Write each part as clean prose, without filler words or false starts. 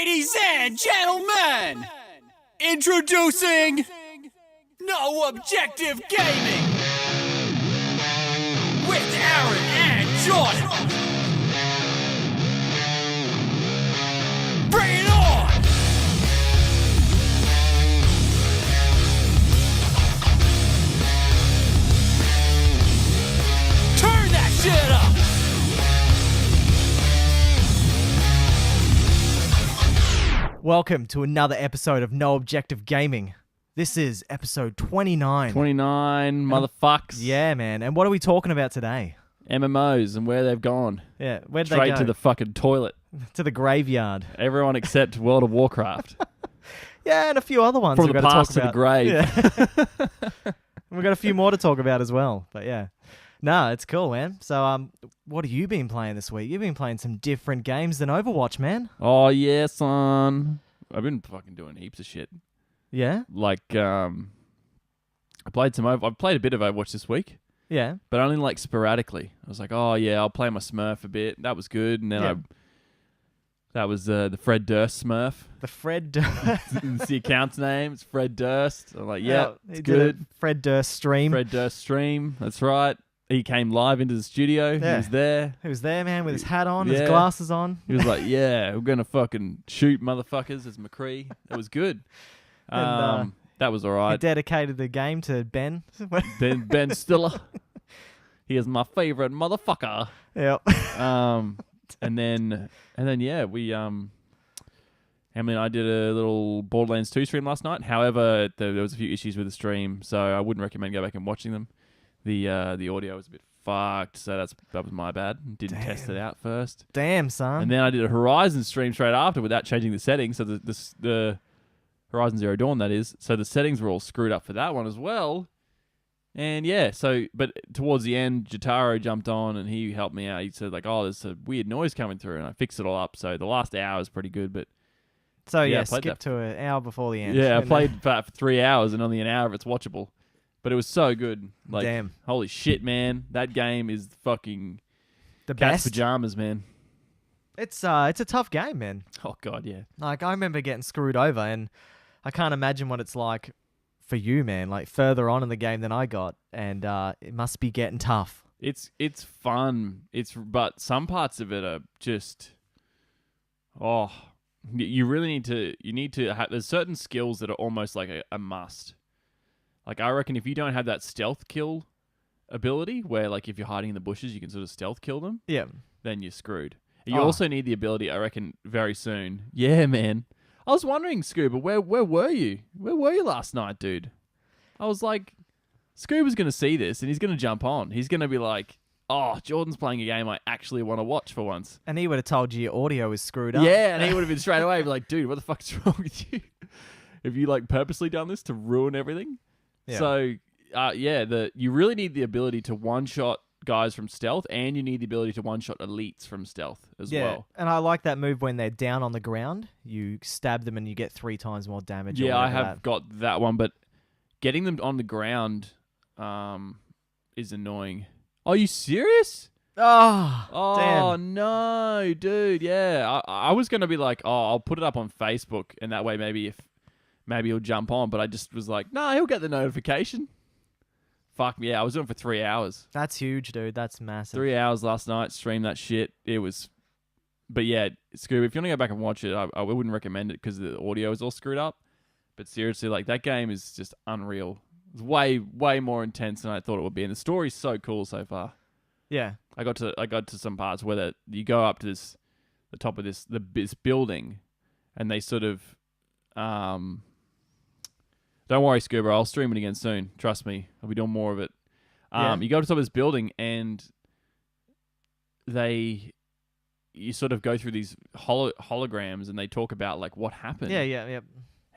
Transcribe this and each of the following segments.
Ladies and gentlemen, introducing No Objective Gaming with Aaron and Jordan. Bring it on! Turn that shit up! Welcome to another episode of No Objective Gaming. This is episode 29. 29 motherfucks. Yeah, man. And what are we talking about today? MMOs and where they've gone. Yeah, where'd they Straight go? to the fucking toit. To the graveyard. Everyone except World of Warcraft. Yeah, and a few other ones From we've the got past to to talk the about. grave. Yeah. We've got a few more to talk about as well. But yeah. No, it's cool, man. So, what have you been playing this week? You've been playing some different games than Overwatch, man. Oh, yeah, son. I've been fucking doing heaps of shit. Yeah? Like, I played a bit of Overwatch this week, Yeah. but only like sporadically. I was like, oh, yeah, I'll play my Smurf a bit. That was good. And then Yeah. that was the Fred Durst Smurf. The Fred It's the account's name. It's Fred Durst. I'm like, yeah, he it's did good. a Fred Durst stream. Fred Durst stream. That's right. He came live into the studio. Yeah. He was there. He was there, man, with his hat on, his Yeah. glasses on. He was like, yeah, we're going to fucking shoot motherfuckers as McCree. It was good. And, that was all He right. dedicated the game to Ben. Then Ben Stiller. He is my favorite motherfucker. Yep. And then yeah, I did a little Borderlands 2 stream last night. However, there was a few issues with the stream, so I wouldn't recommend go back and watching them. The audio was a bit fucked, so that was my bad. Didn't test it out first. Damn, son. And then I did a Horizon stream straight after without changing the settings. So the Horizon Zero Dawn, that is. So the settings were all screwed up for that one as well. And yeah, but towards the end, Jotaro jumped on and he helped me out. He said like, oh, there's a weird noise coming through, and I fixed it all up. So the last hour was pretty good, but So yeah, yeah, I played skip to an hour before the end. yeah, I And played for 3 hours and only an hour of it's watchable. But it was so good. Like, Damn. holy shit, man. That game is fucking the cat's best. pajamas, man. It's a tough game, man. Oh, God, yeah. Like I remember getting screwed over, and I can't imagine what it's like for you, man. Like further on in the game than I got, and it must be getting tough. It's fun. But some parts of it are just, you really need to have, there's certain skills that are almost like a must. Like, I reckon if you don't have that stealth kill ability, where, like, if you're hiding in the bushes, you can sort of stealth kill them, Yeah. then you're screwed. You also need the ability, I reckon, very soon. Yeah, man. I was wondering, Scuba, where were you? Where were you last night, dude? I was like, Scuba's going to see this, and he's going to jump on. He's going to be like, oh, Jordan's playing a game I actually want to watch for once. And he would have told you your audio was screwed up. Yeah, and he would have been straight away, be like, dude, what the fuck's wrong with you? Have you, like, purposely done this to ruin everything? Yeah. So, you really need the ability to one-shot guys from stealth, and you need the ability to one-shot elites from stealth as well. And I like that move when they're down on the ground. You stab them and you get 3 times more damage. or Yeah, I whatever have got that one, but getting them on the ground is annoying. Are you serious? Oh, Oh, damn. no, dude, yeah. I was going to be like, I'll put it up on Facebook, and that way maybe he'll jump on, but I just was like, no, he'll get the notification. Fuck, yeah, I was doing it for 3 hours. That's huge, dude. That's massive. 3 hours last night, streamed that shit. It was... But yeah, Scoob, if you want to go back and watch it, I wouldn't recommend it because the audio is all screwed up. But seriously, like, that game is just unreal. It's way, way more intense than I thought it would be. And the story's so cool so far. Yeah. I got to some parts where you go up to the top of this building, and they sort of... Don't worry, Scuba. I'll stream it again soon. Trust me. I'll be doing more of it. Yeah. You go to the top of this building, and you sort of go through these holograms, and they talk about like what happened. Yeah.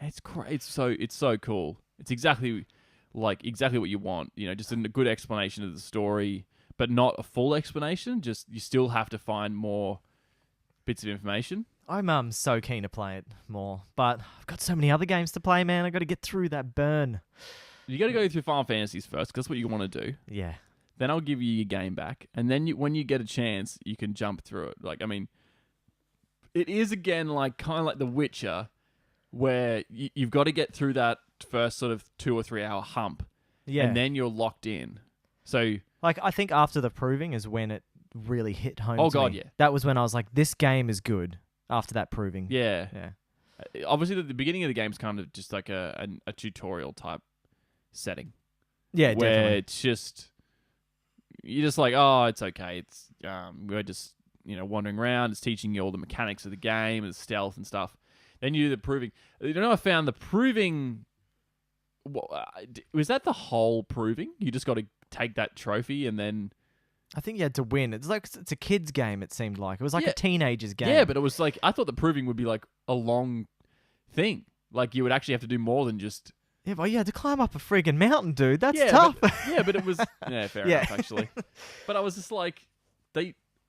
It's it's so cool. It's exactly what you want. You know, just a good explanation of the story, but not a full explanation. Just you still have to find more bits of information. I'm so keen to play it more, but I've got so many other games to play, man. I got to get through that burn. You got to go through Final Fantasies first, because that's what you want to do. Yeah. Then I'll give you your game back, and then when you get a chance, you can jump through it. Like, I mean, It is again like kind of like The Witcher, where you've got to get through that first sort of 2 or 3 hour hump, Yeah. and then you're locked in. So, Like, I think after the proving is when it really hit home. Oh, to God, me. yeah. That was when I was like, this game is good. After that proving. yeah. Yeah. Obviously, the beginning of the game's kind of just like a tutorial type setting. Yeah, where definitely. it's just you're just like, oh, it's okay. It's we're just wandering around. It's teaching you all the mechanics of the game, the stealth and stuff. Then you do the proving. I found the proving. Was that the whole proving? You just got to take that trophy and then. I think you had to win. It's like it's a kid's game. It seemed like it was like Yeah. a teenager's game. Yeah, but it was like I thought the proving would be like a long thing. Like you would actually have to do more than just. Yeah, but you had to climb up a friggin' mountain, dude. That's Yeah, tough. But it was fair Yeah. enough actually. But I was just like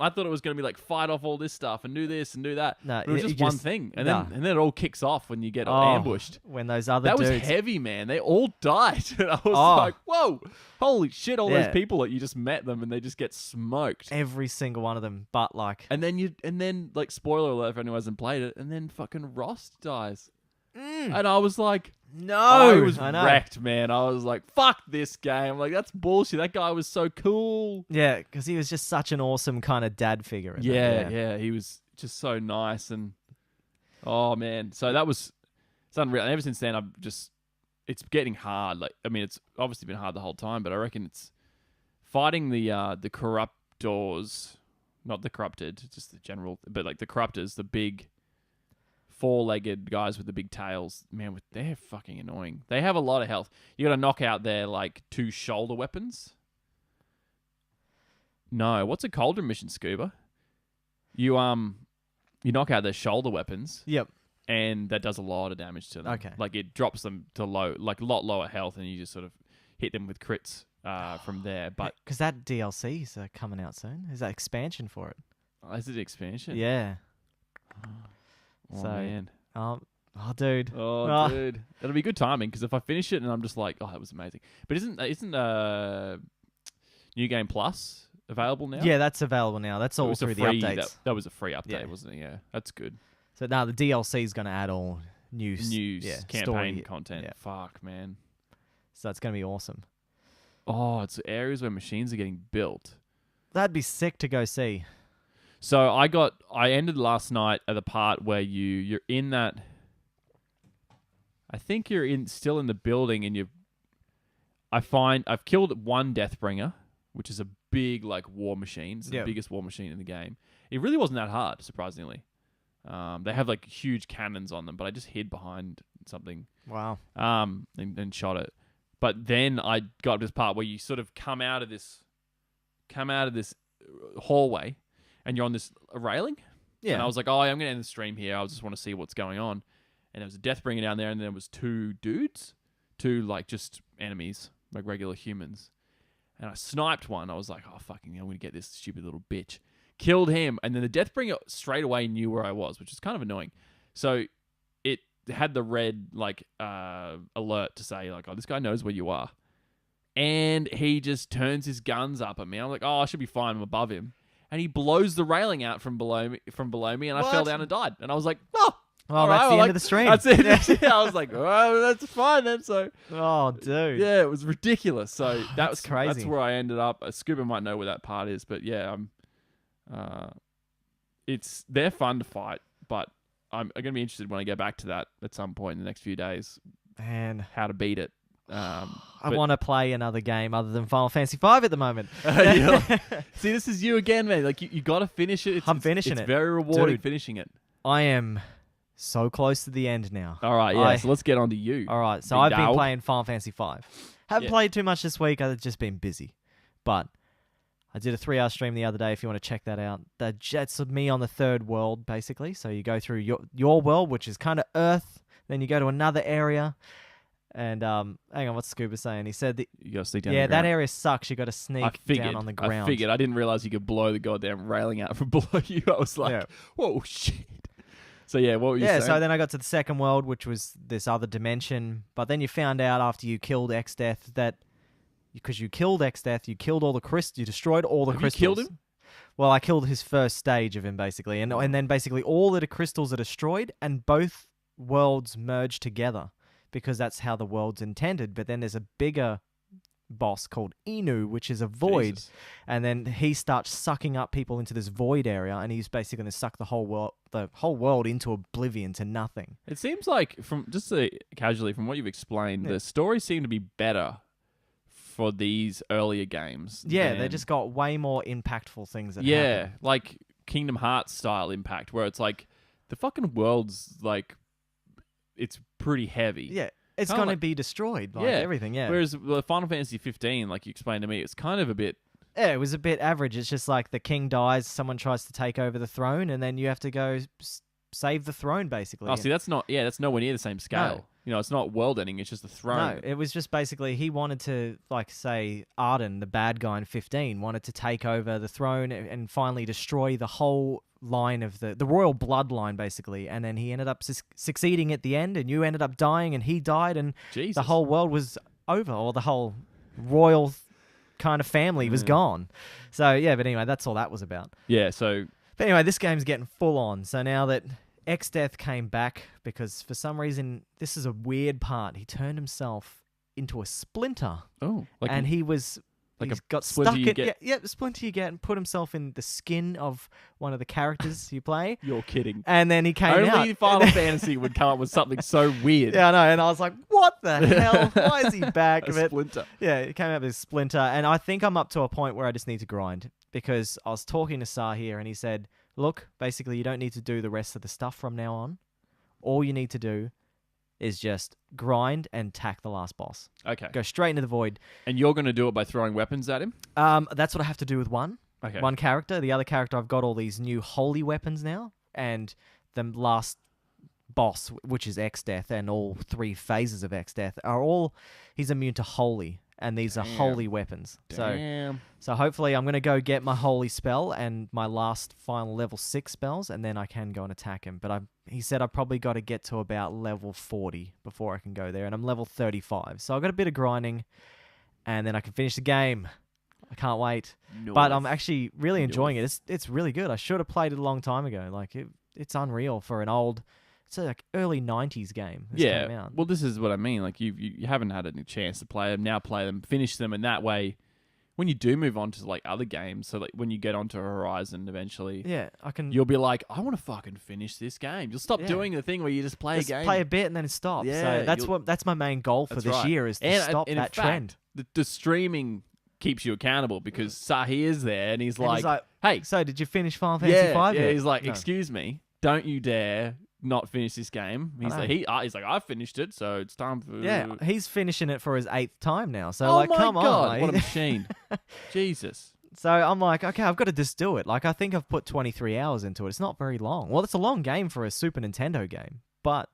I thought it was going to be like fight off all this stuff and do this and do that. No, But it was it just one just- thing, and nah. then it all kicks off when you get Oh, ambushed. when those other That dudes. was heavy, man. They all died, and I was Oh. like, "Whoa, holy shit!" All those Yeah. people that you just met them, and they just get smoked. Every single one of them, but like. And then like spoiler alert for anyone who hasn't played it, and then fucking Ross dies, and I was like. No, I was know. wrecked, man. I was like, fuck this game. Like, that's bullshit. That guy was so cool. Yeah, because he was just such an awesome kind of dad figure. In that, Yeah. He was just so nice. And, oh, man. So that was, it's unreal. And ever since then, it's getting hard. Like, I mean, it's obviously been hard the whole time, but I reckon it's fighting the corruptors, not the corrupted, just the general, but like the corruptors, the big 4-legged guys with the big tails, man, they're fucking annoying. They have a lot of health. You got to knock out their like 2 shoulder weapons. No, what's a cauldron mission, Scuba? You knock out their shoulder weapons, Yep. and that does a lot of damage to them. Okay. Like it drops them to low, like a lot lower health, and you just sort of hit them with crits from there. But Because that DLC is coming out soon. Is that expansion for it? is it expansion? Yeah. Oh, So, man. Oh, dude. Oh, Ah. dude, that'll be good timing because if I finish it and I'm just like, oh, that was amazing. But isn't New Game Plus available now? Yeah, that's available now. That's It all was a through free, the updates. That was a free update, Yeah. wasn't it? Yeah, that's good. So now the DLC is going to add all new Campaign story. content. Yeah. Fuck, man. So that's going to be awesome. Oh, it's areas where machines are getting built. That'd be sick to go see. So I ended last night at the part where you're in that. I think you're still in the building, and I've killed one Deathbringer, which is a big like war machine. It's the Yeah. biggest war machine in the game. It really wasn't that hard, surprisingly. They have like huge cannons on them, but I just hid behind something Wow. and shot it. But then I got to this part where you sort of come out of this hallway, and you're on this railing. Yeah. And I was like, oh, I'm going to end the stream here. I just want to see what's going on. And there was a Deathbringer down there, and there was 2 dudes, 2 like just enemies, like regular humans. And I sniped one. I was like, oh, fucking, I'm going to get this stupid little bitch. Killed him. And then the Deathbringer straight away knew where I was, which is kind of annoying. So it had the red like alert to say like, oh, this guy knows where you are. And he just turns his guns up at me. I'm like, oh, I should be fine. I'm above him. And he blows the railing out from below me, and I fell What? down and died. And I was like, oh, Well, all that's right, the well, end of the stream. That's it. Yeah, I was like, oh, that's fine then. So Oh, dude. yeah, it was ridiculous. So That's That's crazy. where I ended up. Scuba might know where that part is, but yeah, they're fun to fight. But I'm going to be interested when I get back to that at some point in the next few days, Man, how to beat it. I But- want to play another game other than Final Fantasy V at the moment. See, this is you again, man. Like you got to finish it. I'm finishing it's it. very rewarding Dude. finishing it. I am so close to the end now. All right, yeah. So let's get on to you. All right, so Big I've been dog. playing Final Fantasy V. Haven't Yeah. played too much this week. I've just been busy. But I did a 3-hour stream the other day if you want to check that out. That's me on the 3rd world, basically. So you go through your world, which is kind of Earth. Then you go to another area. And hang on, what's Scuba saying? He said, You got to sneak down. yeah, the ground. that area sucks. You got to sneak down on the ground. I figured. I didn't realize you could blow the goddamn railing out from below you. I was like, Yeah. whoa, shit. So yeah, what were you Yeah, saying? so then I got to the 2nd world, which was this other dimension. But then you found out after you killed X-Death that because you killed X-Death, you killed all the crystals, you destroyed all the Have you crystals. killed him? Well, I killed his first stage of him, basically. And then basically all of the crystals are destroyed and both worlds merge together because that's how the world's intended. But then there's a bigger boss called Inu, which is a void. Jesus. And then he starts sucking up people into this void area, and he's basically going to suck the whole world into oblivion, to nothing. It seems like, casually, from what you've explained, the stories seem to be better for these earlier games. Yeah, they just got way more impactful things that Yeah, happen. like Kingdom Hearts style impact, where it's like the fucking world's like it's pretty heavy. Yeah, it's Kinda going to be destroyed, like everything, yeah. Whereas Final Fantasy 15, like you explained to me, it's kind of a bit... Yeah, it was a bit average. It's just like the king dies, someone tries to take over the throne, and then you have to go save the throne, basically. Oh, see, that's nowhere near the same scale. No. You know, it's not world ending, it's just the throne. No, it was just basically he wanted to, like, say, Arden, the bad guy in 15, wanted to take over the throne and finally destroy the whole line of the royal bloodline, basically. And then he ended up succeeding at the end, and you ended up dying, and he died, and Jesus. the whole world was over, or the whole royal kind of family was gone. So, yeah, but anyway, that's all that was about. Yeah, so... But anyway, this game's getting full on. So now that X-Death came back, because for some reason, this is a weird part. He turned himself into a splinter. Oh. And he was... Like he's a got splinter stuck you in... get- Yeah, the splinter you get and put himself in the skin of one of the characters you play. You're kidding. And then he came out. Only Final Fantasy would come up with something so weird. Yeah, I know. And I was like, what the hell? Why is he back? A But splinter. yeah, he came out with a splinter. And I think I'm up to a point where I just need to grind. Because I was talking to Sar here, and he said, look, basically, you don't need to do the rest of the stuff from now on. All you need to do is just grind and tack the last boss. Okay. Go straight into the void. And you're going to do it by throwing weapons at him? That's what I have to do with one. Okay. One character. The other character, I've got all these new holy weapons now. And the last boss, which is X-Death, and all 3 phases of X-Death, he's immune to holy. And these are holy weapons. Damn. So hopefully I'm going to go get my holy spell and my last final level 6 spells, and then I can go and attack him. But he said I've probably got to get to about level 40 before I can go there, and I'm level 35. So I've got a bit of grinding, and then I can finish the game. I can't wait. But I'm actually really enjoying it. It's really good. I should have played it a long time ago. Like it's unreal for an old... It's like early 90s game. Came out. Well, this is what I mean. Like you haven't had any chance to play them. Now play them, finish them, and that way, when you do move on to like other games, so like when you get onto Horizon eventually, Yeah, I can... you'll be like, I want to fucking finish this game. You'll stop Yeah. doing the thing where you just play just a game. play a bit and then stop. Yeah, so that's my main goal for That's this right. year is to stop and in that fact, trend. The streaming keeps you accountable because Sahir's there and he's And like, he's like, hey, so did you finish Final Fantasy 5 yeah, yet? he's like, No. excuse me, don't you dare not finish this game. He's know. like, he's like, I finished it, so it's time for... Yeah, he's finishing it for his 8th time now. So Oh like, my come God, on. Like, what a machine. Jesus. So I'm like, okay, I've got to just do it. Like, I think I've put 23 hours into it. It's not very long. Well, it's a long game for a Super Nintendo game, but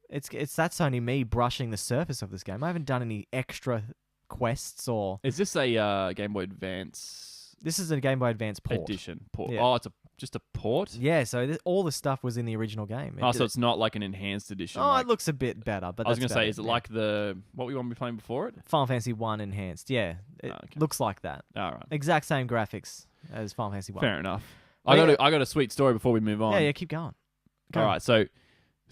that's only me brushing the surface of this game. I haven't done any extra quests or... Is this a Game Boy Advance This is a Game Boy Advance port. edition? Yeah. Oh, it's just a port? Yeah, so all the stuff was in the original game. Oh, so it's not like an enhanced edition. Oh, like, it looks a bit better, but I was going to say, is it like what we want to be playing before it? Final Fantasy 1 enhanced? Yeah, it okay. looks like that. All right. Exact same graphics as Final Fantasy 1. Fair enough. But I got a sweet story before we move on. Yeah, keep going. All right, so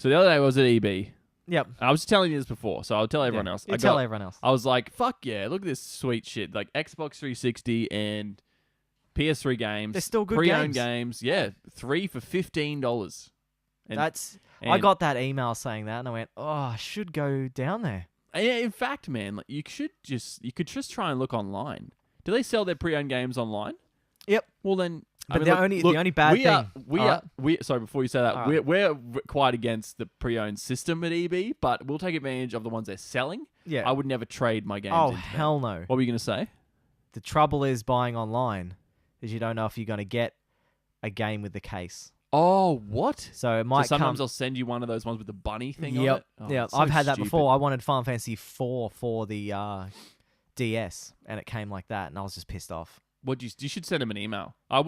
the other day I was at EB. Yep. I was telling you this before, so I'll tell everyone else. You tell everyone else. I was like, fuck yeah, look at this sweet shit. Like Xbox 360 and PS3 games. They're still good pre-owned games. games. Yeah, 3 for $15. And, I got that email saying that, and I went, oh, I should go down there. and in fact, man, like, you could just try and look online. Do they sell their pre-owned games online? Yep. Well then, But the only bad thing... Sorry, before you say that, All right. we're quite against the pre-owned system at EB, but we'll take advantage of the ones they're selling. Yeah. I would never trade my games. Oh, into them. hell no. What were you going to say? The trouble is buying online is you don't know if you're going to get a game with the case. Oh, what? So it might sometimes come... they'll send you one of those ones with the bunny thing on Yep. it. Oh, yeah, it's so I've had that stupid. before. I wanted Final Fantasy 4 for the DS, and it came like that, and I was just pissed off. You should send them an email. Not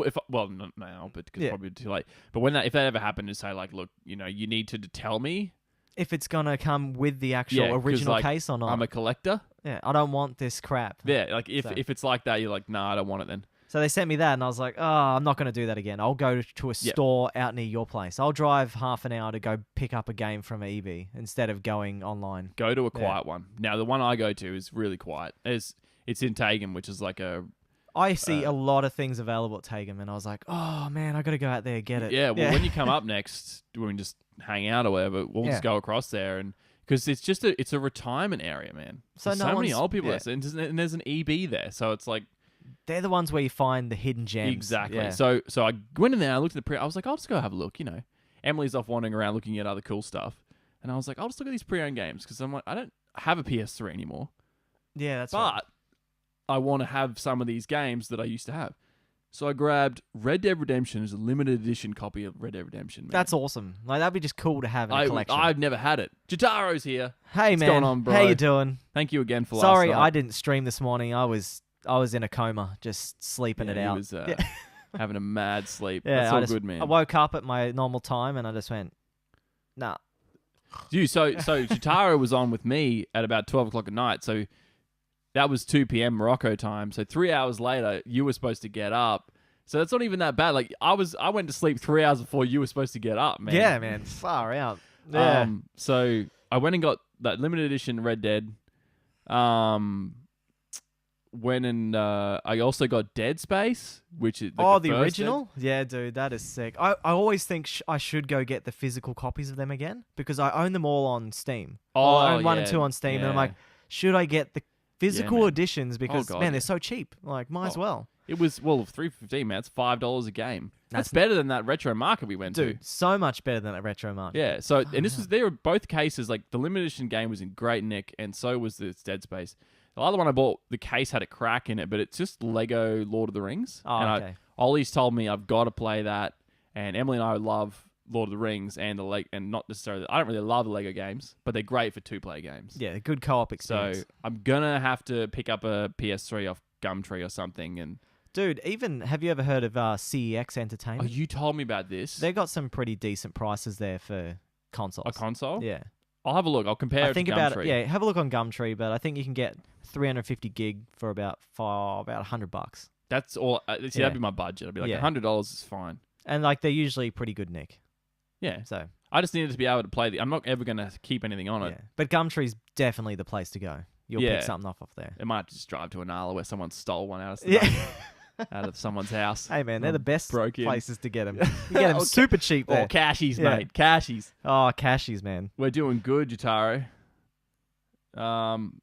now, but because Yeah. probably too late. But if that ever happened, to say like, look, you need to tell me. If it's going to come with the actual 'cause, original like, case or not. I'm a collector. Yeah, I don't want this crap. Yeah, like if So- it's like that, you're like, nah, I don't want it then. So they sent me that, and I was like, oh, I'm not going to do that again. I'll go to a store out near your place. I'll drive half an hour to go pick up a game from EB instead of going online. Go to a quiet one. Now, the one I go to is really quiet. It's in Tagan, which is like a... I see a lot of things available at Tagum, and I was like, oh, man, I got to go out there and get it. Yeah, well, when you come up next, when we just hang out or whatever, we'll just go across there. And because it's just it's a retirement area, man. So There's so many old people there. And there's an EB there. So it's like... They're the ones where you find the hidden gems. Exactly. Yeah. So I went in there, I looked at the I was like, I'll just go have a look, you know. Emily's off wandering around looking at other cool stuff. And I was like, I'll just look at these pre-owned games because I'm like, I don't have a PS3 anymore. Yeah, that's right. But I want to have some of these games that I used to have. So I grabbed Red Dead Redemption as a limited edition copy of Red Dead Redemption. Man. That's awesome. Like, that'd be just cool to have in a collection. I've never had it. Jataro's here. Hey, What's man. going on, bro? How you doing? Thank you again for Sorry, last night. I didn't stream this morning. I was in a coma, just sleeping it out. He was having a mad sleep. Yeah, That's all good, man. I woke up at my normal time and I just went, nah. Dude, so Jataro was on with me at about 12 o'clock at night. So that was 2 p.m. Morocco time. So 3 hours later, you were supposed to get up. So that's not even that bad. Like I went to sleep 3 hours before you were supposed to get up, man. Yeah, man. Far out. Yeah. So I went and got that limited edition Red Dead. Went and I also got Dead Space, which is the original. Yeah, dude, that is sick. I always think I should go get the physical copies of them again because I own them all on Steam. I own 1 and 2 on Steam, and I'm like, should I get the physical editions because they're so cheap. Like, might as well. It was $3.15, man. It's $5 a game. That's better than that retro market we went to. Dude, so much better than that retro market. Yeah. So they were both cases. Like the limited edition game was in great nick, and so was the Dead Space. The other one I bought, the case had a crack in it, but it's just Lego Lord of the Rings. Oh, and okay. Ollie's told me I've got to play that, and Emily and I love Lord of the Rings and and not necessarily. I don't really love the Lego games, but they're great for 2-player games. Yeah, good co-op experience. So I'm gonna have to pick up a PS3 off Gumtree or something. And dude, have you ever heard of CEX Entertainment? Oh, you told me about this. They got some pretty decent prices there for consoles. A console? Yeah. I'll have a look. I'll compare it to Gumtree. About it. Yeah, have a look on Gumtree, but I think you can get 350 gig for about $100. That's all. That'd be my budget. I'd be like, $100 is fine. And like they're usually pretty good nick. Yeah. So I just needed to be able to play I'm not ever going to keep anything on it. But Gumtree's definitely the place to go. You'll pick something off there. It might just drive to an Nala where someone stole one out of someone's house. Hey man, they're the best places to get them. You get them Okay. super cheap there. Oh, cashies, mate. Cashies. Oh, cashies, man. We're doing good, Jataro.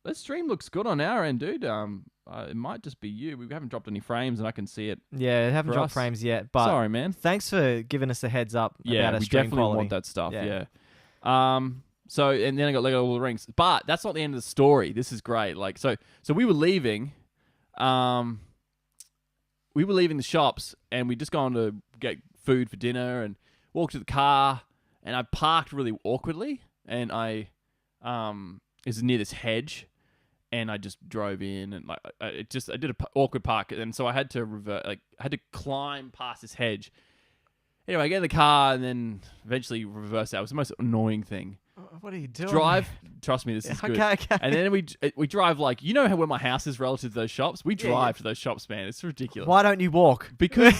This stream looks good on our end, dude. It might just be you. We haven't dropped any frames, and I can see it. Yeah, haven't dropped frames yet. But sorry, man. Thanks for giving us a heads up about our we stream definitely quality. want that stuff. Yeah. So and then I got Lego Lord of the Rings, but that's not the end of the story. This is great. Like so we were leaving. We were leaving the shops, and we just gone to get food for dinner, and walked to the car, and I parked really awkwardly, and I is near this hedge, and I just drove in, and like I did an awkward park, and so I had to I had to climb past this hedge. Anyway, I get in the car, and then eventually reverse out. It was the most annoying thing. What are you doing? Drive. Trust me, this is good. Okay. And then we drive like, you know how where my house is relative to those shops? We drive to those shops, man. It's ridiculous. Why don't you walk? Because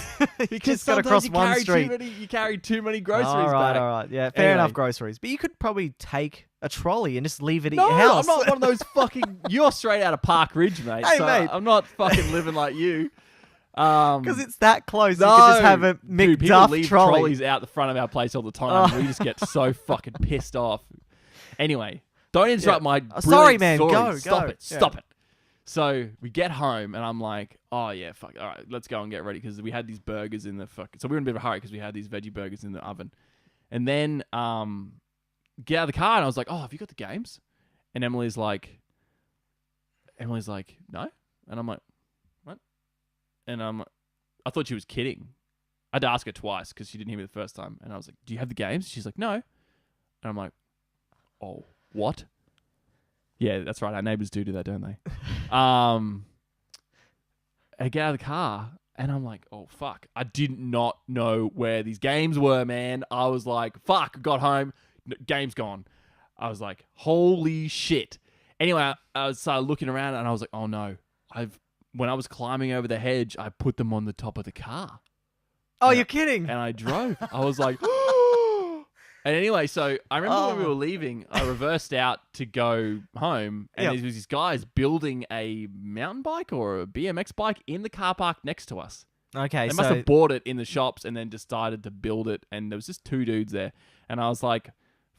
just gotta cross one street. You carry too many groceries All right, back. all right. Yeah, fair enough, groceries. But you could probably take a trolley and just leave it at your No, house. I'm not one of those fucking... You're straight out of Park Ridge, mate. Hey, so mate. I'm not fucking living like you. Because it's that close. You could just have a Dude, people McDuff leave trolley. trolleys out the front of our place all the time. And we just get so fucking pissed off. Anyway, don't interrupt my sorry, brilliant man. story. Go. Stop it. So we get home, and I'm like, oh, yeah, fuck. All right, let's go and get ready, because we had these burgers in the So we were in a bit of a hurry, because we had these veggie burgers in the oven. And then get out of the car, and I was like, oh, have you got the games? And Emily's like, no. And I'm like, what? And I thought she was kidding. I had to ask her twice, because she didn't hear me the first time. And I was like, do you have the games? She's like, no. And I'm like, oh, what? Yeah, that's right. Our neighbors do that, don't they? I get out of the car, and I'm like, oh, fuck. I did not know where these games were, man. I was like, fuck. Got home. Game's gone. I was like, holy shit. Anyway, I started looking around, and I was like, oh, no. when I was climbing over the hedge, I put them on the top of the car. Oh, you're kidding. And I drove. I was like, and anyway, so I remember when we were leaving, I reversed out to go home, and there was these guys building a mountain bike or a BMX bike in the car park next to us. Okay, They must have bought it in the shops and then decided to build it, and there was just two dudes there, and I was like,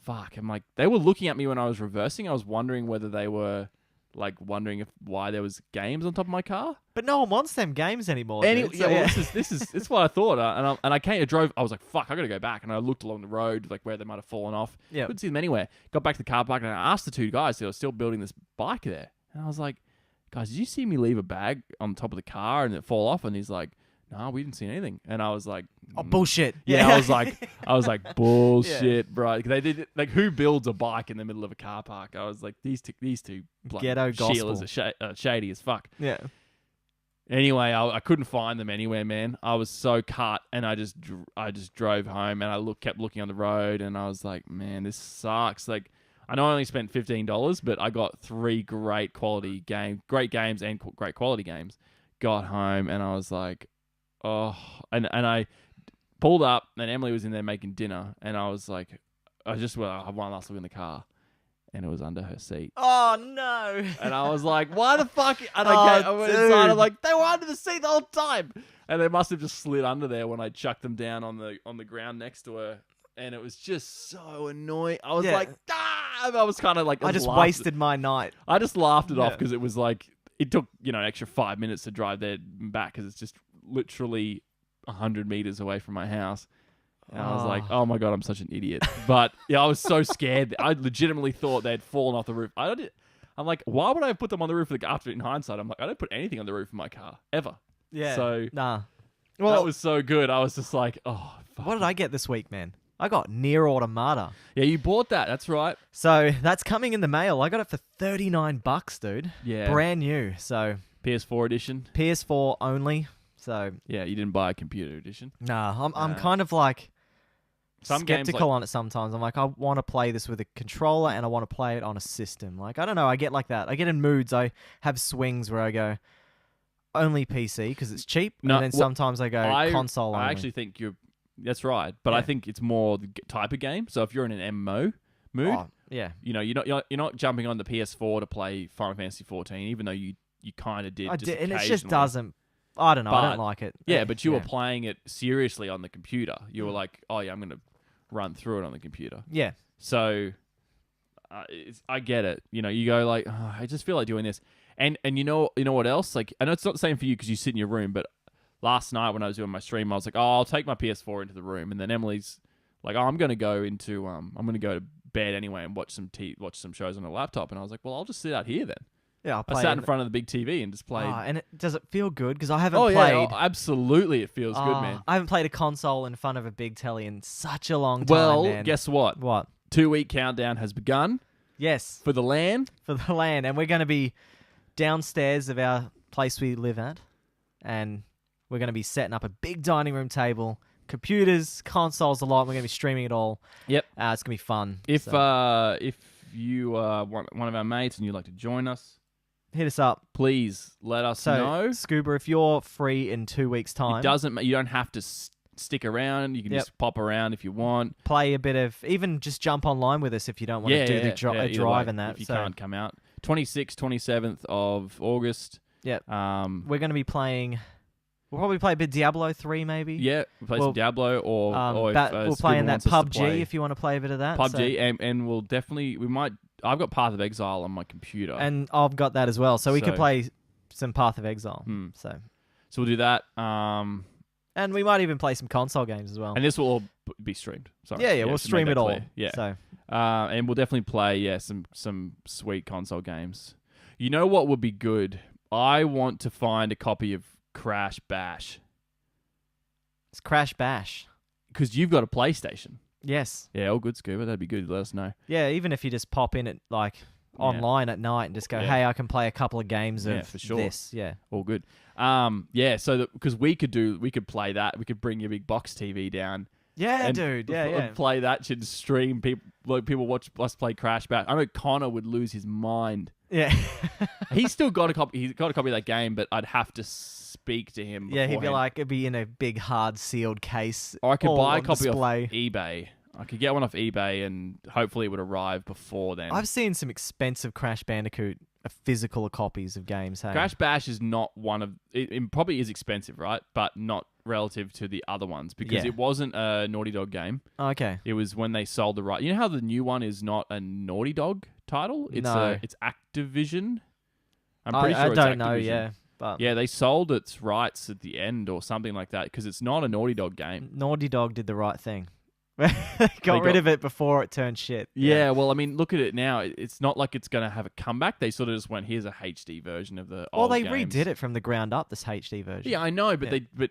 fuck. I'm like, they were looking at me when I was reversing. I was wondering whether they were like wondering why there was games on top of my car. But no one wants them games anymore. Anyway, Dude, yeah, so, well, this is what I thought, and I came, I drove. I was like, fuck, I gotta go back, and I looked along the road like where they might have fallen off. Yeah, couldn't see them anywhere. Got back to the car park, and I asked the two guys who were still building this bike there, and I was like, guys, did you see me leave a bag on top of the car and it fall off? And he's like, no, we didn't see anything. And I was like, oh, bullshit. Yeah, I was like, bullshit, bro. They did like, who builds a bike in the middle of a car park? I was like, these two Ghetto gospel. Sheilas are shady as fuck. Yeah. Anyway, I couldn't find them anywhere, man. I was so cut, and I just drove home, and I kept looking on the road, and I was like, man, this sucks. Like, I know I only spent $15, but I got 3 great games and great quality games. Got home, and I was like, oh, and I pulled up, and Emily was in there making dinner, and I was like, I have one last look in the car, and it was under her seat. Oh no! And I was like, why the fuck? And I went inside, I'm like, they were under the seat the whole time, and they must have just slid under there when I chucked them down on the ground next to her, and it was just so annoying. I was like, ah! I was kind of like, I just wasted my night. I just laughed it off because it was like, it took an extra 5 minutes to drive there and back because it's just literally 100 meters away from my house. And I was like, oh my God, I'm such an idiot. But yeah, I was so scared. I legitimately thought they'd fallen off the roof. I'm like, why would I have put them on the roof after in hindsight? I'm like, I don't put anything on the roof of my car ever. Yeah. So nah. Well, that was so good. I was just like, oh, fuck. What did I get this week, man? I got Nier Automata. Yeah, you bought that. That's right. So that's coming in the mail. I got it for $39, dude. Yeah. Brand new. So PS4 edition. PS4 only. So yeah, you didn't buy a computer edition. Nah, I'm kind of like some skeptical on it sometimes. I'm like, I want to play this with a controller and I want to play it on a system. Like, I don't know. I get like that. I get in moods. I have swings where I go only PC because it's cheap. No, and then sometimes I go console only. I actually think that's right. But I think it's more the type of game. So if you're in an MMO mood, you're not jumping on the PS4 to play Final Fantasy 14, even though you kind of did. I did, and it just doesn't. I don't know. I don't like it. Yeah, but you were playing it seriously on the computer. You were like, oh yeah, I'm going to run through it on the computer. Yeah. So I get it. You go like, oh, I just feel like doing this. And you know what else? Like, I know it's not the same for you because you sit in your room, but last night when I was doing my stream, I was like, oh, I'll take my PS4 into the room. And then Emily's like, oh, I'm going to go to bed anyway and watch some shows on a laptop. And I was like, well, I'll just sit out here then. Yeah, I sat in front of the big TV and just played. And does it feel good? Because I haven't played. Yeah, absolutely, it feels good, man. I haven't played a console in front of a big telly in such a long time. Well, man. Guess what? What? 2-week countdown has begun. Yes. For the LAN. And we're going to be downstairs of our place we live at, and we're going to be setting up a big dining room table, computers, consoles, a lot. We're going to be streaming it all. Yep. It's going to be fun. If you are one of our mates and you'd like to join us, hit us up. Please let us know. Scuba, if you're free in 2 weeks' time, you don't have to stick around. You can just pop around if you want. Play a bit of, even just jump online with us if you don't want to do the drive and that. If you can't come out. 26th, 27th of August. Yep. We're going to be playing. We'll probably play a bit Diablo 3 maybe. Yeah, we'll play some Diablo or we'll play in that PUBG if you want to play a bit of that. PUBG and we'll definitely I've got Path of Exile on my computer. And I've got that as well. So we could play some Path of Exile. So we'll do that. And we might even play some console games as well. And this will all be streamed. Sorry. Yeah, we'll stream it all. Yeah. So and we'll definitely play some sweet console games. You know what would be good? I want to find a copy of Crash Bash. It's Crash Bash. Because you've got a PlayStation. Yes. Yeah, all good, Scuba. That'd be good. Let us know. Yeah, even if you just pop in at online at night and just go, hey, I can play a couple of games of for sure. this. Yeah. All good. So because we could play that. We could bring your big box TV down. Yeah, dude. Yeah. Play that shit, stream. People watch us play Crash Bash. I know Connor would lose his mind. Yeah. He's still got a copy. He's got a copy of that game, but I'd have to speak to him. Yeah, he'd be beforehand. like, it'd be in a big, hard, sealed case. Or I could all buy a on copy display. off eBay. I could get one off eBay, and hopefully it would arrive before then. I've seen some expensive Crash Bandicoot physical copies of games. Hey? Crash Bash is not one of. It probably is expensive, right? But not relative to the other ones because Yeah. it wasn't a Naughty Dog game. Oh, okay. It was when they sold the right. You know how the new one is not a Naughty Dog title? It's No. it's Activision. I'm pretty sure I it's don't know, Activision. yeah. But Yeah, they sold its rights at the end or something like that because it's not a Naughty Dog game. Naughty Dog did the right thing. They got rid of it before it turned shit. Yeah, well, I mean, look at it now. It's not like it's going to have a comeback. They sort of just went, here's a HD version of the Well, old they games. redid it from the ground up, this HD version. Yeah, I know, but Yeah.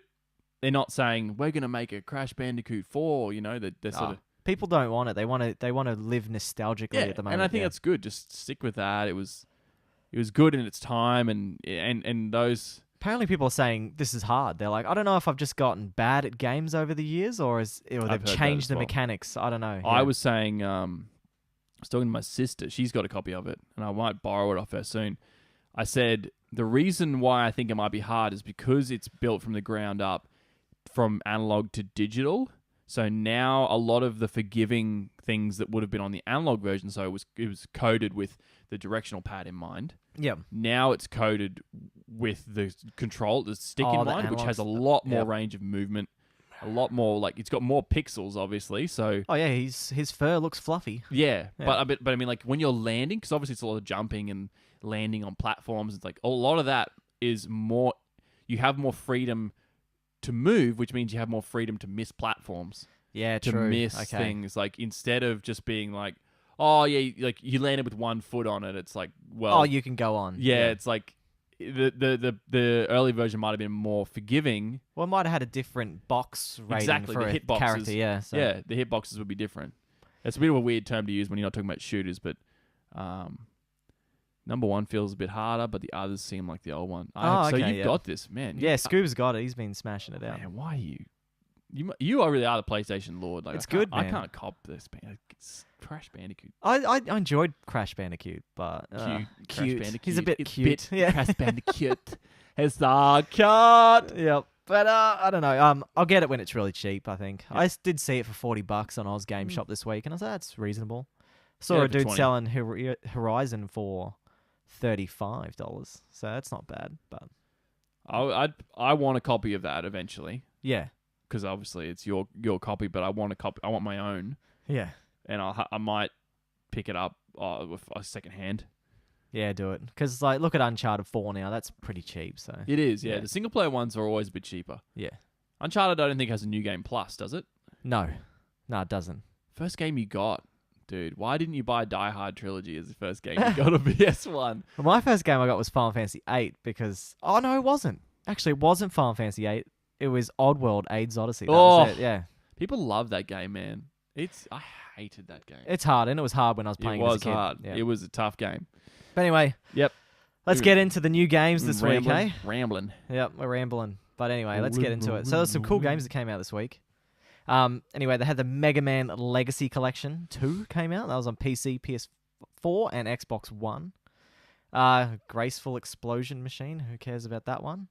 they're not saying we're going to make a Crash Bandicoot 4. You know, they're sort of People don't want it. They want to live nostalgically at the moment. and I think yeah. that's good. Just stick with that. It was good in its time, and those. Apparently, people are saying this is hard. They're like, I don't know if I've just gotten bad at games over the years, or they've heard that changed as the well. mechanics. I don't know. I Yeah. was saying, I was talking to my sister. She's got a copy of it, and I might borrow it off her soon. I said the reason why I think it might be hard is because it's built from the ground up, from analog to digital. So now a lot of the forgiving things that would have been on the analog version, so it was coded with the directional pad in mind. Yep. Now it's coded with the stick Oh, in the mind, which has a analog lot more yep. range of movement, a lot more it's got more pixels, obviously. So Oh yeah, his fur looks fluffy. yeah, Yeah. but I mean, like when you're landing, because obviously it's a lot of jumping and landing on platforms. It's like a lot of that is more. You have more freedom to move, which means you have more freedom to miss platforms, Yeah, to true. miss okay. things. Like instead of just being like, oh yeah, like you landed with one foot on it. It's like, well, Oh, you can go on. yeah, it's like the early version might have been more forgiving. Well, it might have had a different box rating Exactly, for the a hitboxes. character. Yeah. So. Yeah, the hitboxes would be different. It's a bit of a weird term to use when you're not talking about shooters, but number one feels a bit harder, but the others seem like the old one. Oh, so okay, you've yeah. got this, man. Yeah, Scoob's got it. He's been smashing it out. Man, why are you? You are really are the PlayStation Lord. Like, It's I can't- good, man. I can't cop this. It's Crash Bandicoot. I enjoyed Crash Bandicoot, but Cute. cute. Crash Bandicoot. He's a bit It's cute. Yeah. Crash Bandicoot. It's the cut. Yep. But I don't know. I'll get it when it's really cheap. I think did see it for $40 on Oz Game Shop this week, and I was like, that's reasonable. Saw Yeah, a for dude 20. selling Horizon for $35, so that's not bad. But I want a copy of that eventually, yeah, because obviously it's your copy, but I want a copy. I want my own, yeah, and I might pick it up with a second hand. yeah. Do it because like look at Uncharted 4 now. That's pretty cheap. So It is, yeah. Yeah. The single player ones are always a bit cheaper. yeah, Uncharted, I don't think has a new game plus, does it? no, it doesn't. First game you got, dude. Why didn't you buy Die Hard Trilogy as the first game you got on PS1? Well, my first game I got was Final Fantasy 8 because no, it wasn't. Actually, it wasn't Final Fantasy 8. It was Oddworld Aids Odyssey. That was it. Yeah. People love that game, man. I hated that game. It's hard, and it was hard when I was playing it it was as a kid. hard. Yeah. It was a tough game. But anyway, Yep. let's get into the new games this week, eh? Rambling. Yep, we're rambling. But anyway, let's get into it. So there's some cool games that came out this week. Anyway, they had the Mega Man Legacy Collection 2 came out. That was on PC, PS4, and Xbox One. Graceful Explosion Machine. Who cares about that one?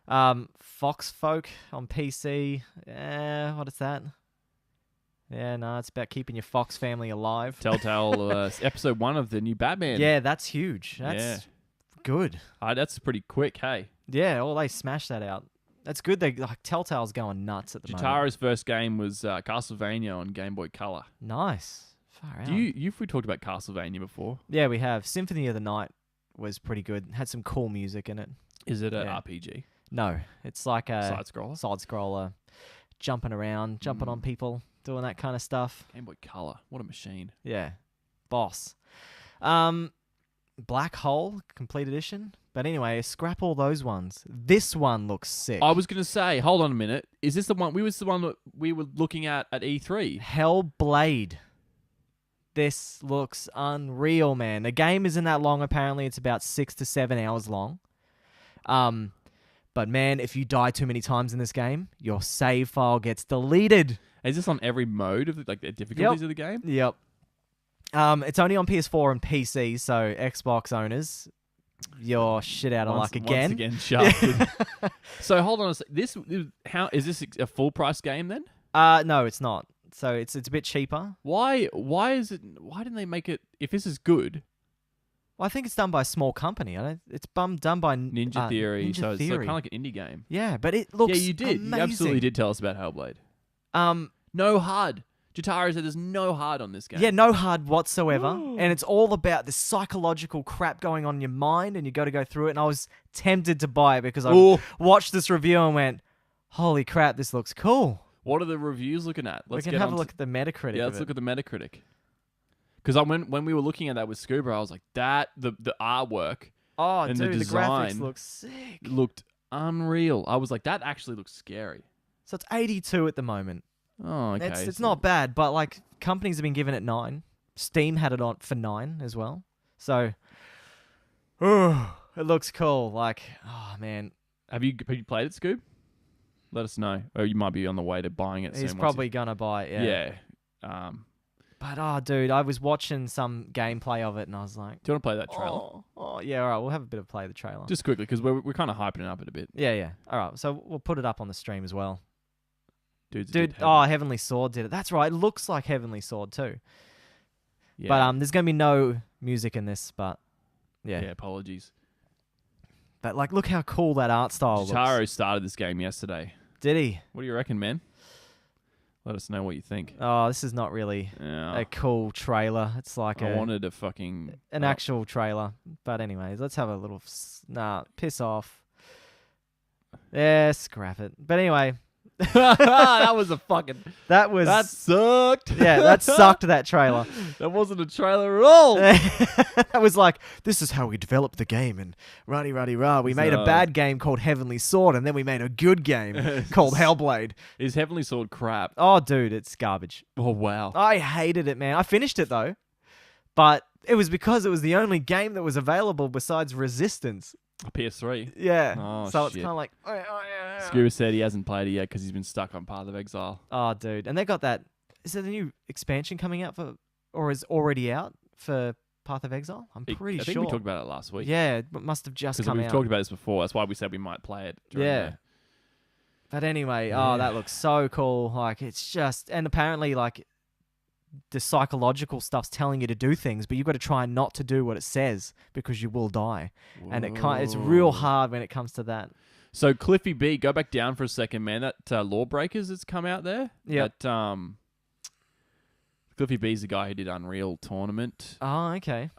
Fox Folk on PC. What is that? Yeah, no, it's about keeping your Fox family alive. Telltale episode 1 of the new Batman. Yeah, that's huge. That's good. That's pretty quick, hey. Yeah, well, they smashed that out. That's good. They like Telltale's going nuts at the moment. Jitaro's first game was Castlevania on Game Boy Color. Nice. Far out. We talked about Castlevania before. Yeah, we have. Symphony of the Night was pretty good. Had some cool music in it. Is it an Yeah. RPG? No, it's like a Side scroller? side scroller, jumping around, jumping on people, doing that kind of stuff. Game Boy Color. What a machine. Yeah, boss. Black Hole Complete Edition. But anyway, scrap all those ones. This one looks sick. I was going to say, hold on a minute. Is this the one? Was the one that we were looking at E3? Hellblade. This looks unreal, man. The game isn't that long, apparently. It's about 6 to 7 hours long. But man, if you die too many times in this game, your save file gets deleted. Is this on every mode of the difficulties of the game? Yep. It's only on PS4 and PC, so Xbox owners, you're shit out of luck again. Once again, shafted. So hold on a sec. How is this a full price game then? No, it's not. So it's a bit cheaper. Why is it? Why didn't they make it? If this is good, Well, I think it's done by a small company. It's done by Ninja Theory. Ninja so it's Theory. kind of like an indie game. Yeah, but it looks Yeah, you did. amazing. You absolutely did tell us about Hellblade. No HUD. Jotaro said there's no HUD on this game. Yeah, no HUD whatsoever. And it's all about this psychological crap going on in your mind, and you got to go through it. And I was tempted to buy it because I watched this review and went, holy crap, this looks cool. What are the reviews looking at? We can have a look at the Metacritic. Yeah, let's look at the Metacritic. Because when we were looking at that with Scuba, I was like, the artwork and dude, the design graphics look sick. looked unreal. I was like, that actually looks scary. So it's 82 at the moment. Oh, okay. It's not bad, but like companies have been giving it 9. Steam had it on for 9 as well. So, it looks cool. Like, oh man, Have you played it, Scoob? Let us know. Or you might be on the way to buying it soon. he's probably gonna buy it. Yeah. Yeah. But dude, I was watching some gameplay of it and I was like, Do you want to play that trailer? oh yeah, all right, we'll have a bit of play of the trailer. Just quickly, because we're kind of hyping it up a bit. Yeah. All right, so we'll put it up on the stream as well. Dude, Heavenly Sword did it. That's right. It looks like Heavenly Sword too. yeah. But there's gonna be no music in this. But Yeah, apologies. But like, look how cool that art style Jotaro looks. started this game yesterday. Did he? What do you reckon, man? Let us know what you think. Oh, this is not really Yeah. a cool trailer. It's like I wanted a fucking... an actual trailer. But anyways, let's have a little... piss off. Yeah, scrap it. But anyway... that was a fucking... That sucked. Yeah, that sucked, that trailer. That wasn't a trailer at all. That was like, this is how we developed the game, and rah. We made a bad game called Heavenly Sword, and then we made a good game called Hellblade. Is Heavenly Sword crap? Oh, dude, it's garbage. Oh, wow. I hated it, man. I finished it, though. But it was because it was the only game that was available besides Resistance. PS3. Yeah. Oh, so it's shit. kind of like... Oh, yeah. Scuba said he hasn't played it yet because he's been stuck on Path of Exile. Oh, dude. And they got that... Is there a new expansion coming out for... Or is already out for Path of Exile? I'm pretty sure. I think we talked about it last week. Yeah, it must have just come out. Because we've talked about this before. That's why we said we might play it. Yeah. But anyway, that looks so cool. Like, it's just... And apparently, like... The psychological stuff's telling you to do things, but you've got to try not to do what it says because you will die. Whoa. And it's real hard when it comes to that. So Cliffy B, go back down for a second, man. That Lawbreakers that's come out there. Yeah. Cliffy B's the guy who did Unreal Tournament. Oh, okay.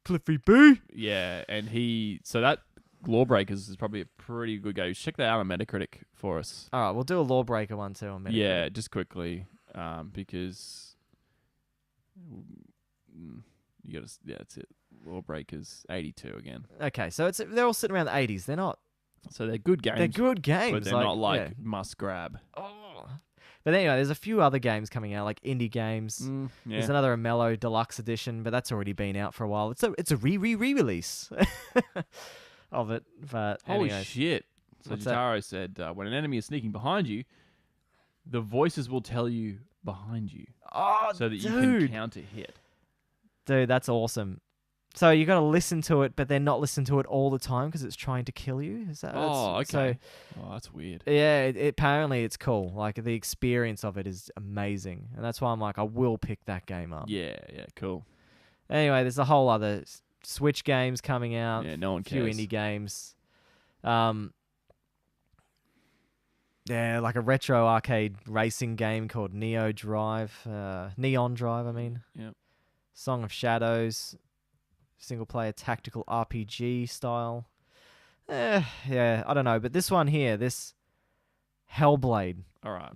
Cliffy B. Yeah, and that Lawbreakers is probably a pretty good game. Check that out on Metacritic for us. All right, we'll do a Lawbreaker one too on Metacritic. Yeah, just quickly, because you got to. Yeah, that's it. Lawbreakers 82 again. Okay, so they're all sitting around the 80s. They're not. So they're good games. They're good games, but they're not like must grab. Oh. But anyway, there's a few other games coming out, like indie games. Yeah. There's another Mellow Deluxe Edition, but that's already been out for a while. It's a re-release of it. But holy anyways. shit! So Jotaro said, when an enemy is sneaking behind you, the voices will tell you behind you, so that you can counter hit. Dude, that's awesome. So you got to listen to it, but then not listen to it all the time because it's trying to kill you. Is that? Okay. That's weird. Yeah, apparently it's cool. Like the experience of it is amazing, and that's why I'm like, I will pick that game up. Yeah, cool. Anyway, there's a whole other Switch games coming out. Yeah, no one cares. A few indie games. Yeah, like a retro arcade racing game called Neon Drive. I mean. Yep. Song of Shadows. Single-player tactical RPG style. Yeah, I don't know. But this one here, this Hellblade,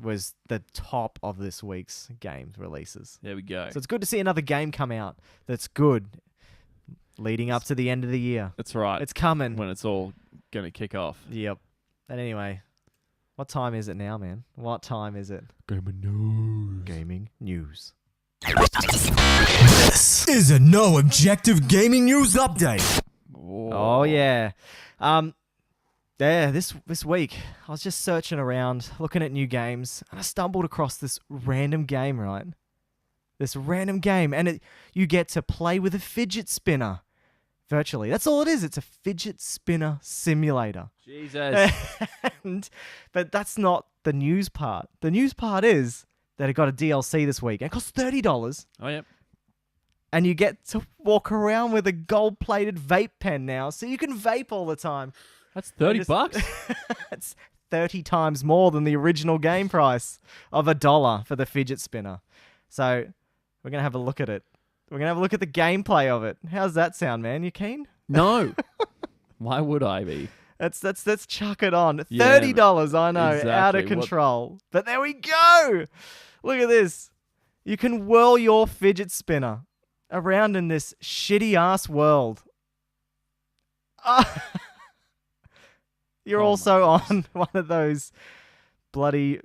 was the top of this week's games releases. There we go. So it's good to see another game come out that's good leading up to the end of the year. That's right. It's coming. When it's all going to kick off. Yep. And anyway, what time is it now, man? What time is it? Gaming news. This is a No Objective Gaming News Update. Oh yeah. This week I was just searching around, looking at new games, and I stumbled across this random game, right? This random game, and you get to play with a fidget spinner virtually. That's all it is. It's a fidget spinner simulator. Jesus. But that's not the news part. The news part is that it got a DLC this week. It costs $30. Oh, yeah. And you get to walk around with a gold-plated vape pen now, so you can vape all the time. That's $30. It's 30 times more than the original game price of $1 for the fidget spinner. So we're going to have a look at it. We're going to have a look at the gameplay of it. How's that sound, man? You keen? No. Why would I be? Let's chuck it on. Yeah, $30, I know, exactly. out of control. But there we go. Look at this. You can whirl your fidget spinner around in this shitty-ass world. You're also on one of those bloody...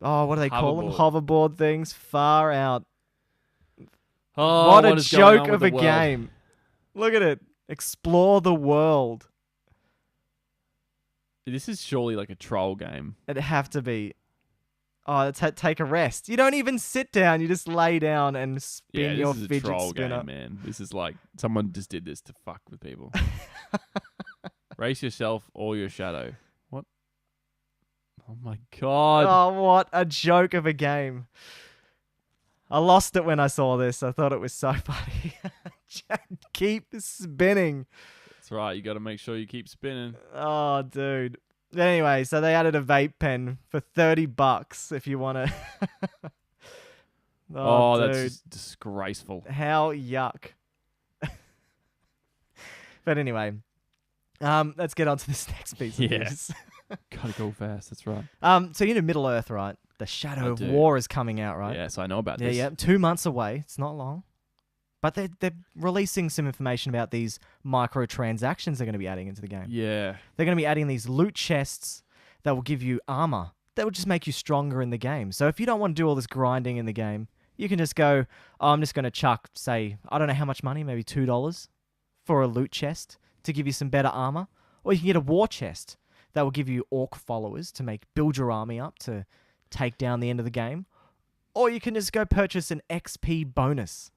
Oh, what do they call them? Hoverboard things. Far out. Oh, what a joke of a game. Look at it. Explore the world. This is surely like a troll game. It'd have to be. Oh, take a rest. You don't even sit down. You just lay down and spin your fidget spinner. This is a troll game, man. This is like someone just did this to fuck with people. Race yourself or your shadow. What? Oh my god. Oh, what a joke of a game. I lost it when I saw this. I thought it was so funny. Keep spinning. That's right. You got to make sure you keep spinning. Oh, dude. Anyway, so they added a vape pen for $30 if you want to. Oh, that's just disgraceful. How yuck. But anyway, let's get on to this next piece of news. Gotta go fast. That's right. So you know Middle Earth, right? The Shadow of War is coming out, right? Yes, I know about this. Yeah. 2 months away. It's not long. But they're releasing some information about these microtransactions they're going to be adding into the game. Yeah. They're going to be adding these loot chests that will give you armor. That will just make you stronger in the game. So if you don't want to do all this grinding in the game, you can just go, I'm just going to chuck, say, I don't know how much money, maybe $2 for a loot chest to give you some better armor. Or you can get a war chest that will give you orc followers to build your army up to take down the end of the game. Or you can just go purchase an XP bonus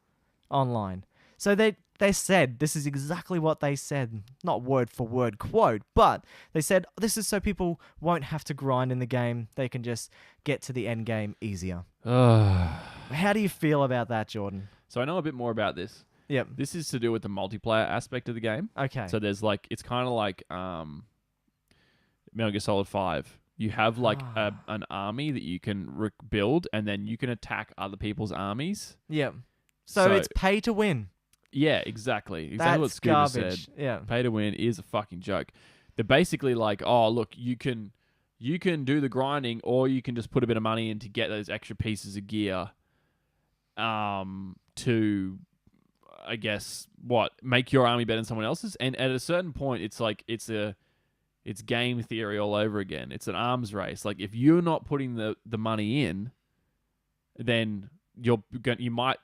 online. So they said, this is exactly what they said, not word for word quote, but they said this is so people won't have to grind in the game. They can just get to the end game easier. How do you feel about that, Jordan? So I know a bit more about this. Yep. This is to do with the multiplayer aspect of the game. Okay. So there's like, it's kind of like Metal Gear Solid 5. You have like an army that you can build, and then you can attack other people's armies. Yep. So it's pay to win. Yeah, exactly. That's what Scooter garbage. said. Yeah. Pay to win is a fucking joke. They're basically like, oh, look, you can do the grinding, or you can just put a bit of money in to get those extra pieces of gear to, I guess, make your army better than someone else's. And at a certain point, it's like, it's game theory all over again. It's an arms race. Like, if you're not putting the money in, then you might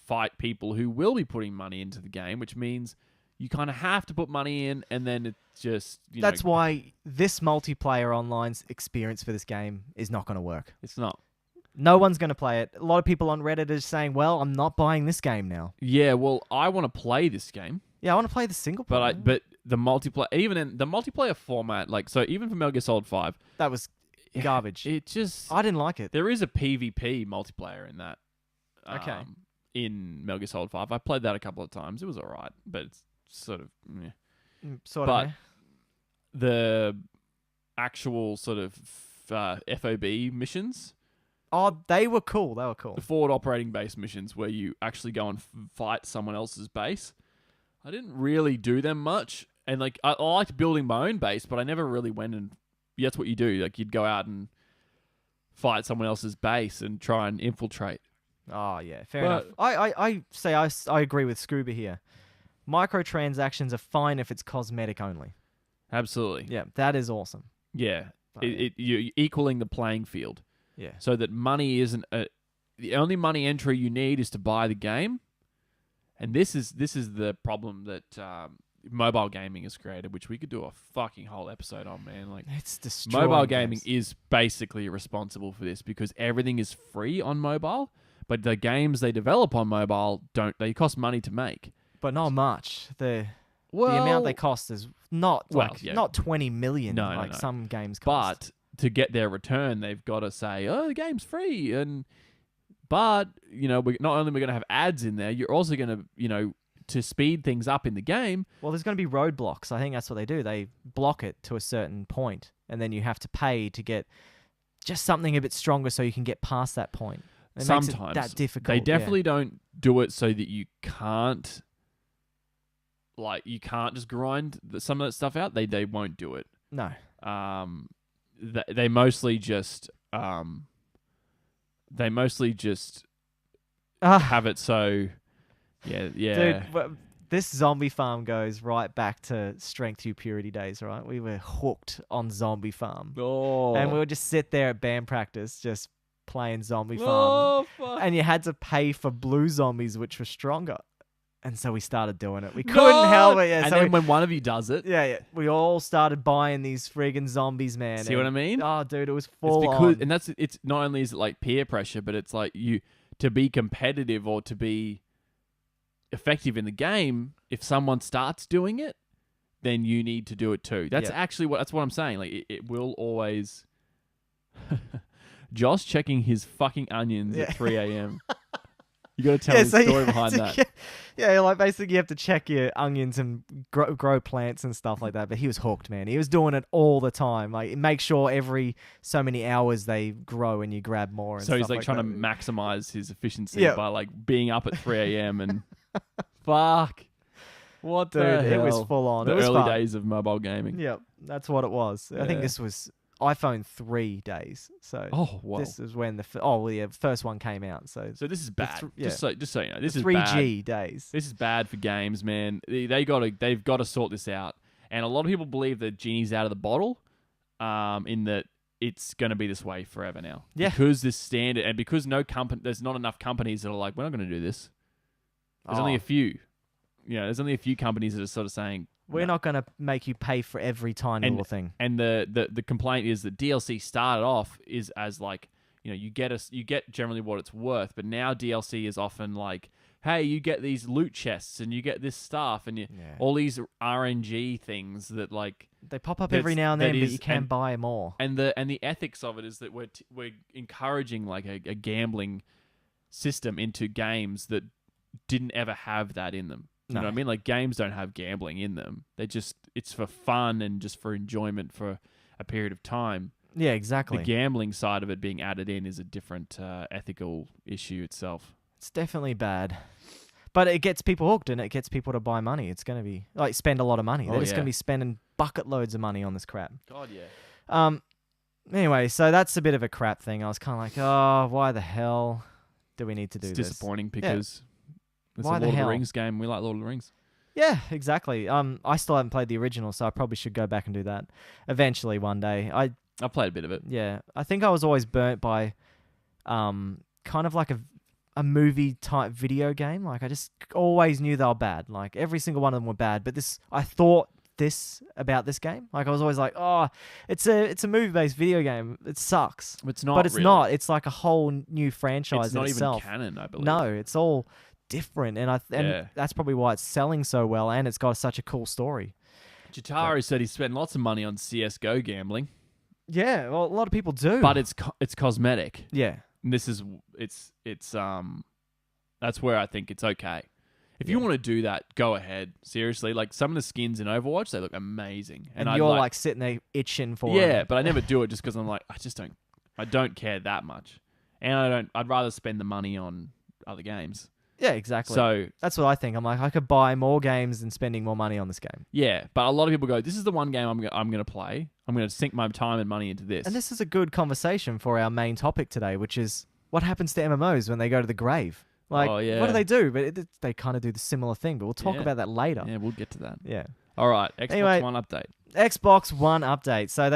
fight people who will be putting money into the game, which means you kind of have to put money in, and then it's just... That's why this multiplayer online's experience for this game is not going to work. It's not. No one's going to play it. A lot of people on Reddit are saying, well, I'm not buying this game now. Yeah, well, I want to play this game. Yeah, I want to play the single player. But the multiplayer, even in the multiplayer format, like, so even for Metal Gear Solid 5... That was garbage. It just... I didn't like it. There is a PvP multiplayer in that. Okay. In Metal Gear Solid 5. I played that a couple of times. It was alright, but it's sort of... Yeah. Sort of. But the actual sort of FOB missions... Oh, they were cool. They were cool. The forward operating base missions where you actually go and fight someone else's base. I didn't really do them much. And like I liked building my own base, but I never really went and... Yeah, that's what you do. Like you'd go out and fight someone else's base and try and infiltrate. Oh, yeah. Fair enough. I agree with Scuba here. Microtransactions are fine if it's cosmetic only. Absolutely. Yeah, that is awesome. Yeah. You're equaling the playing field. Yeah. So that money isn't... the only money entry you need is to buy the game. And this is the problem that mobile gaming has created, which we could do a fucking whole episode on, man. Like, it's destroying mobile gaming games. is basically responsible for this because everything is free on mobile. But the games they develop on mobile don't. They cost money to make. But not much. The amount they cost is not not 20 million No. some games cost. But to get their return, they've got to say, "Oh, the game's free." But we not only we're going to have ads in there, you're also going to to speed things up in the game. Well, there's going to be roadblocks. I think that's what they do. They block it to a certain point, and then you have to pay to get just something a bit stronger so you can get past that point. It Sometimes makes it that difficult. They definitely don't do it so that you can't. You can't just grind some of that stuff out. They won't do it. No. They mostly just have it so. Yeah. Dude, this zombie farm goes right back to Strength to Purity days, right? We were hooked on Zombie Farm. Oh. And we would just sit there at band practice just playing Zombie Farm. Oh, fuck. And you had to pay for blue zombies, which were stronger. And so we started doing it. We couldn't help it. Yeah, and so then when one of you does it. Yeah. We all started buying these friggin' zombies, man. See what I mean? Oh, dude, it was full on. And it's not only is it like peer pressure, but it's like to be competitive or to be effective in the game, if someone starts doing it, then you need to do it too. That's actually that's what I'm saying. Like it will always. Josh checking his fucking onions at 3 a.m. You got to tell me the story behind that. Yeah, like basically you have to check your onions and grow plants and stuff like that. But he was hooked, man. He was doing it all the time. Like make sure every so many hours they grow and you grab more. And so he's stuff like trying to maximize his efficiency by like being up at 3 a.m. and fuck. What the hell? It was full on. The It was early fun. days of mobile gaming. Yep, that's what it was. I think this was iPhone 3 days. So this is when the first one came out. So this is bad. Just so you know, this is 3G bad. days. This is bad for games, man. They've got to sort this out. And a lot of people believe that genie's out of the bottle. In that it's going to be this way forever now. Yeah. Because this standard and because there's not enough companies that are like, we're not going to do this. There's only a few. There's only a few companies that are sort of saying, we're not going to make you pay for every tiny little thing. And the complaint is that DLC started off is as like, you get generally what it's worth, but now DLC is often like, hey, you get these loot chests and you get this stuff and all these RNG things that like they pop up every now and then, but you can buy more. And the ethics of it is that we're encouraging like a gambling system into games that didn't ever have that in them. You know what I mean? Like games don't have gambling in them. It's for fun and just for enjoyment for a period of time. Yeah, exactly. The gambling side of it being added in is a different ethical issue itself. It's definitely bad. But it gets people hooked and it gets people to buy money. It's going to be like spend a lot of money. They're just going to be spending bucket loads of money on this crap. God, yeah. Anyway, so that's a bit of a crap thing. I was kind of like, oh, why the hell do we need to do this? It's disappointing because it's why a Lord of the Rings game. We like Lord of the Rings. Yeah, exactly. I still haven't played the original, so I probably should go back and do that eventually one day. I played a bit of it. Yeah, I think I was always burnt by kind of like a movie type video game. Like I just always knew they were bad. Like every single one of them were bad. But I thought this about this game. Like I was always like, oh, it's a movie based video game. It sucks. It's not. But it's really. not. It's like a whole new franchise. It's not itself. even canon, I believe. No, it's all different, and that's probably why it's selling so well, and it's got such a cool story. Jataro said he spent lots of money on CS:GO gambling. Yeah, well, a lot of people do, but it's cosmetic. Yeah, and this is that's where I think it's okay. If you want to do that, go ahead. Seriously, like some of the skins in Overwatch, they look amazing, and you're like sitting there itching for it. Yeah, but I never do it just because I'm like, I don't care that much, and I'd rather spend the money on other games. Yeah, exactly. So that's what I think. I'm like, I could buy more games than spending more money on this game. Yeah, but a lot of people go, this is the one game I'm going to play. I'm going to sink my time and money into this. And this is a good conversation for our main topic today, which is what happens to MMOs when they go to the grave. Like, what do they do? But they kind of do the similar thing, but we'll talk about that later. Yeah, we'll get to that. Yeah. All right, Xbox One update. Xbox One update. So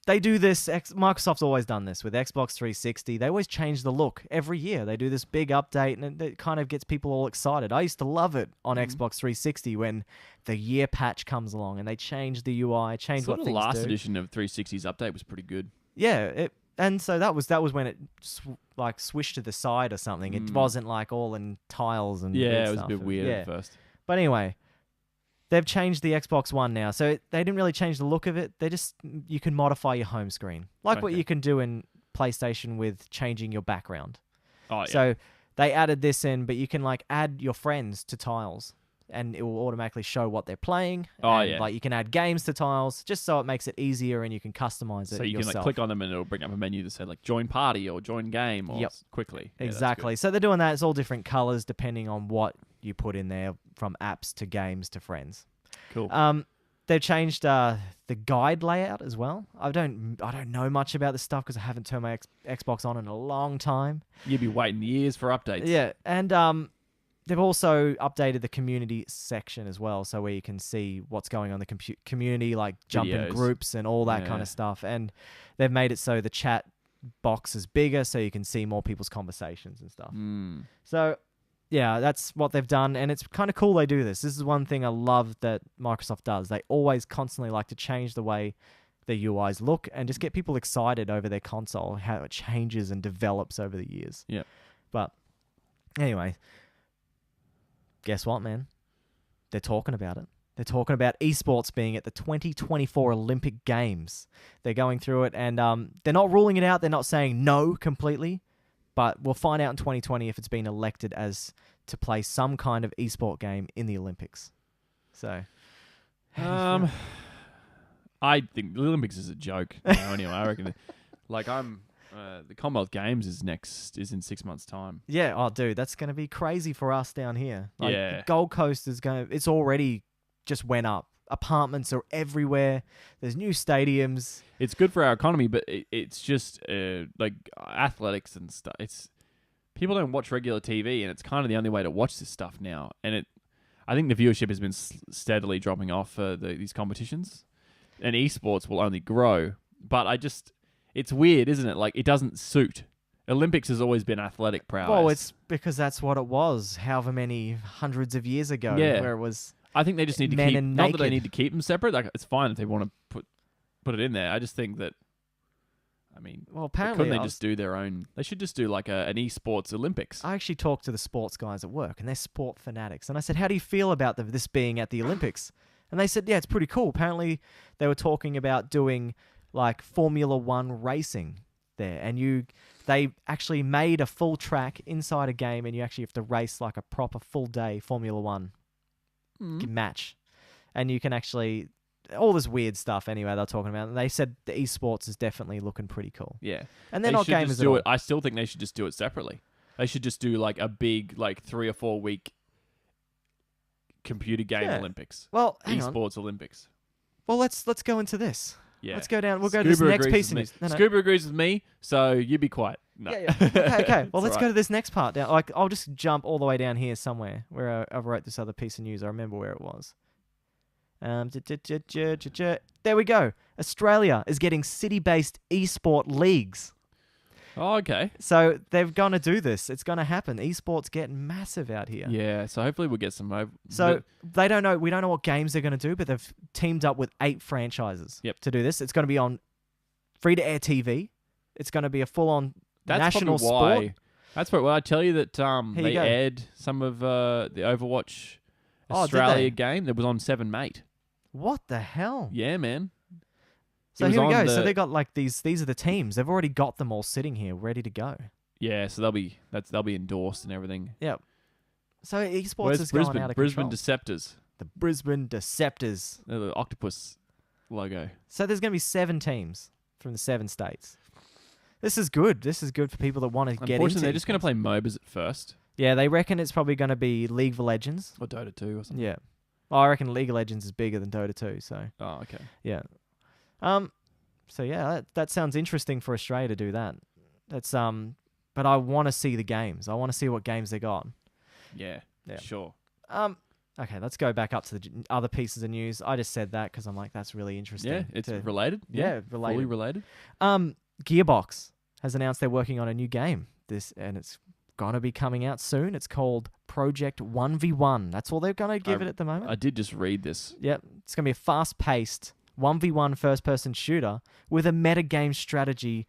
they do this. Microsoft's always done this with Xbox 360. They always change the look every year. They do this big update, and it kind of gets people all excited. I used to love it on Xbox 360 when the year patch comes along and they change the UI, change what things do. The last edition of 360's update was pretty good. Yeah, And so that was when it like swished to the side or something. It wasn't like all in tiles and Yeah, weird it was stuff. a bit weird at first. But anyway, they've changed the Xbox One now. So they didn't really change the look of it. You can modify your home screen. Like what Okay. you can do in PlayStation with changing your background. Oh, yeah. So they added this in, but you can like add your friends to tiles and it will automatically show what they're playing. Oh, and, yeah. like you can add games to tiles just so it makes it easier and you can customize it So you yourself. can like click on them and it'll bring up a menu that said like join party or join game or quickly. Yeah, that's Exactly. good. So they're doing that. It's all different colors depending on what you put in there, from apps to games to friends. Cool. They've changed the guide layout as well. I don't know much about this stuff because I haven't turned my Xbox on in a long time. You'd be waiting years for updates. Yeah, and they've also updated the community section as well, so where you can see what's going on in the community, like jump in Videos. groups and all that kind Yeah. of stuff. And they've made it so the chat box is bigger, so you can see more people's conversations and stuff. So, yeah, that's what they've done, and it's kind of cool they do this. This is one thing I love that Microsoft does. They always constantly like to change the way their UIs look and just get people excited over their console, how it changes and develops over the years. Yeah. But anyway, guess what, man? They're talking about it. They're talking about eSports being at the 2024 Olympic Games. They're going through it, and they're not ruling it out. They're not saying no completely, but we'll find out in 2020 if it's been elected as to play some kind of esport game in the Olympics. So, I think the Olympics is a joke. Anyway, I reckon. The Commonwealth Games is in 6 months' time. yeah, oh, dude, that's going to be crazy for us down here. Like, Yeah. the Gold Coast it's already just went up. Apartments are everywhere. There's new stadiums. It's good for our economy, but it's just like athletics and stuff. People don't watch regular TV, and it's kind of the only way to watch this stuff now. And I think the viewership has been steadily dropping off for these competitions, and esports will only grow. But it's weird, isn't it? Like, it doesn't suit. Olympics has always been athletic prowess. Well, it's because that's what it was, however many hundreds of years ago, Yeah. where it was. I think they just need to men keep. and Not that they naked. need to keep them separate. Like, it's fine if they want to put it in there. I just think that. I mean, Well, apparently, couldn't they just do their own? They should just do like an esports Olympics. I actually talked to the sports guys at work, and they're sport fanatics. And I said, "How do you feel about this being at the Olympics?" And they said, "Yeah, it's pretty cool." Apparently, they were talking about doing like Formula One racing there, and they actually made a full track inside a game, and you actually have to race like a proper full day Formula One match, and you can actually all this weird stuff. Anyway, they're talking about, and they said the esports is definitely looking pretty cool. Yeah, And they're they not should gamers just at do all. it. I still think they should just do it separately. They should just do like a big 3 or 4 week computer game Yeah. Olympics, Well, hang on. esports Olympics. Well, let's go into this. Yeah, Let's go down. We'll go to this next piece of news. No, no. Scuba agrees with me, so you be quiet. No. Yeah. Okay. Well, let's It's go to this next part. Down. Like, I'll just jump all the way down here somewhere where I wrote this other piece of news. I remember where it was. There we go. Australia is getting city-based esport leagues. Oh, okay. So they're gonna do this. It's gonna happen. Esports getting massive out here. Yeah, so hopefully we'll get some. So they don't know. We don't know what games they're gonna do, but they've teamed up with 8 franchises to do this. It's gonna be on free-to-air TV. It's gonna be a full-on national sport. That's why I tell you that you they go. aired some of the Overwatch Oh, did Australia they? game that was on 7 Mate. What the hell? Yeah, man. So It was here we go. on So the- they got like these are the teams. They've already got them all sitting here, ready to go. Yeah, so they'll be endorsed and everything. Yep. So esports Where's is Brisbane? going out of Brisbane control. Deceptors. The Brisbane Deceptors. The octopus logo. So there's going to be 7 teams from the 7 states. This is good. This is good for people that want to get into. Unfortunately, they're just going to esports. play MOBAs at first, Yeah, they reckon it's probably going to be League of Legends. or Dota 2 or something. Yeah. Well, I reckon League of Legends is bigger than Dota 2. So Oh, okay. yeah. So yeah, that sounds interesting for Australia to do that. That's but I want to see the games. I want to see what games they got. Yeah. Yeah. Sure. Okay, let's go back up to the other pieces of news. I just said that because I'm like, that's really interesting. Yeah, it's related. Yeah, related. Fully related. Gearbox has announced they're working on a new game. And it's gonna be coming out soon. It's called Project 1v1. That's all they're gonna give it at the moment. I did just read this. Yep, it's gonna be a fast-paced 1v1 first-person shooter with a metagame strategy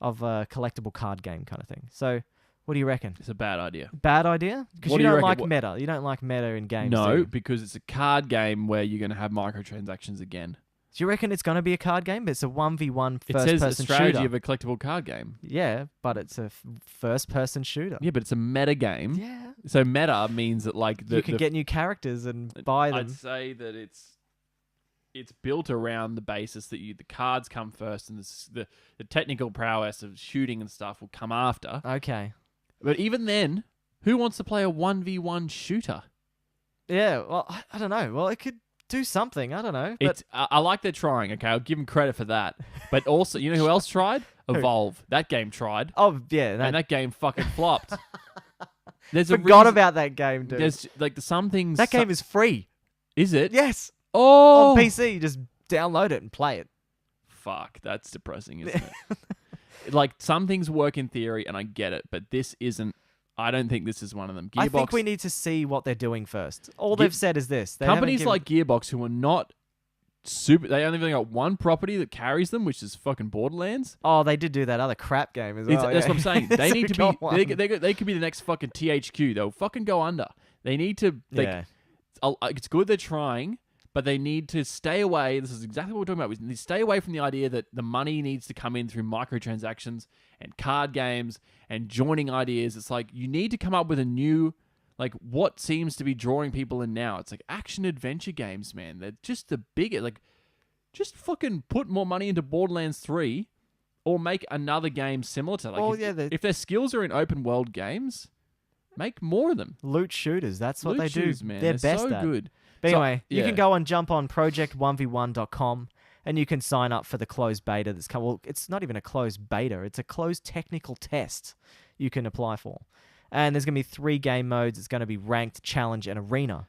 of a collectible card game kind of thing. So, what do you reckon? It's a bad idea. Bad idea? Because What you do you don't reckon? like meta. You don't like meta in games. do No, you? because it's a card game where you're going to have microtransactions again. Do you reckon it's going to be a card game? But it's a 1v1 It says a first-person strategy shooter. of a collectible card game. Yeah, but it's a first-person shooter. Yeah, but it's a meta game. Yeah. So meta means that like You can get new characters and buy them. I'd say that it's built around the basis that the cards come first, and the technical prowess of shooting and stuff will come after. Okay. But even then, who wants to play a 1v1 shooter? Yeah, well, I don't know. Well, it could do something. I don't know. But It's I like they're trying. Okay, I'll give them credit for that. But also, you know who else tried? Evolve. That game tried, oh, yeah. and that game fucking flopped. There's forgot a reason, about that game, dude. There's like some things. That game is free. Is it? Yes. Oh, On PC, you just download it and play it. fuck. That's depressing, isn't it? Like some things work in theory, and I get it, but this isn't. I don't think this is one of them. Gearbox, I think we need to see what they're doing first. All they've said is this. They companies haven't like Gearbox who are not super. They only really got one property that carries them, which is fucking Borderlands. Oh, they did do that other crap game as well. That's what I'm saying. They So need to go be. on. They could be the next fucking THQ. They'll fucking go under. They need to. Like, Yeah. It's good they're trying, but they need to stay away. This is exactly what we're talking about. We need to stay away from the idea that the money needs to come in through microtransactions and card games and joining ideas. It's like you need to come up with a new, like what seems to be drawing people in now. It's like action adventure games, man. They're just the bigger. Like, just fucking put more money into Borderlands 3 or make another game similar to like. Well, if, yeah, if their skills are in open world games, make more of them. Loot shooters. That's what Loot they shooters, do. man. They're best so at. good. But So, anyway, you yeah. can go and jump on project1v1.com and you can sign up for the closed beta that's come. Well, it's not even a closed beta. It's a closed technical test you can apply for. And there's going to be 3 game modes. It's going to be ranked, challenge, and arena.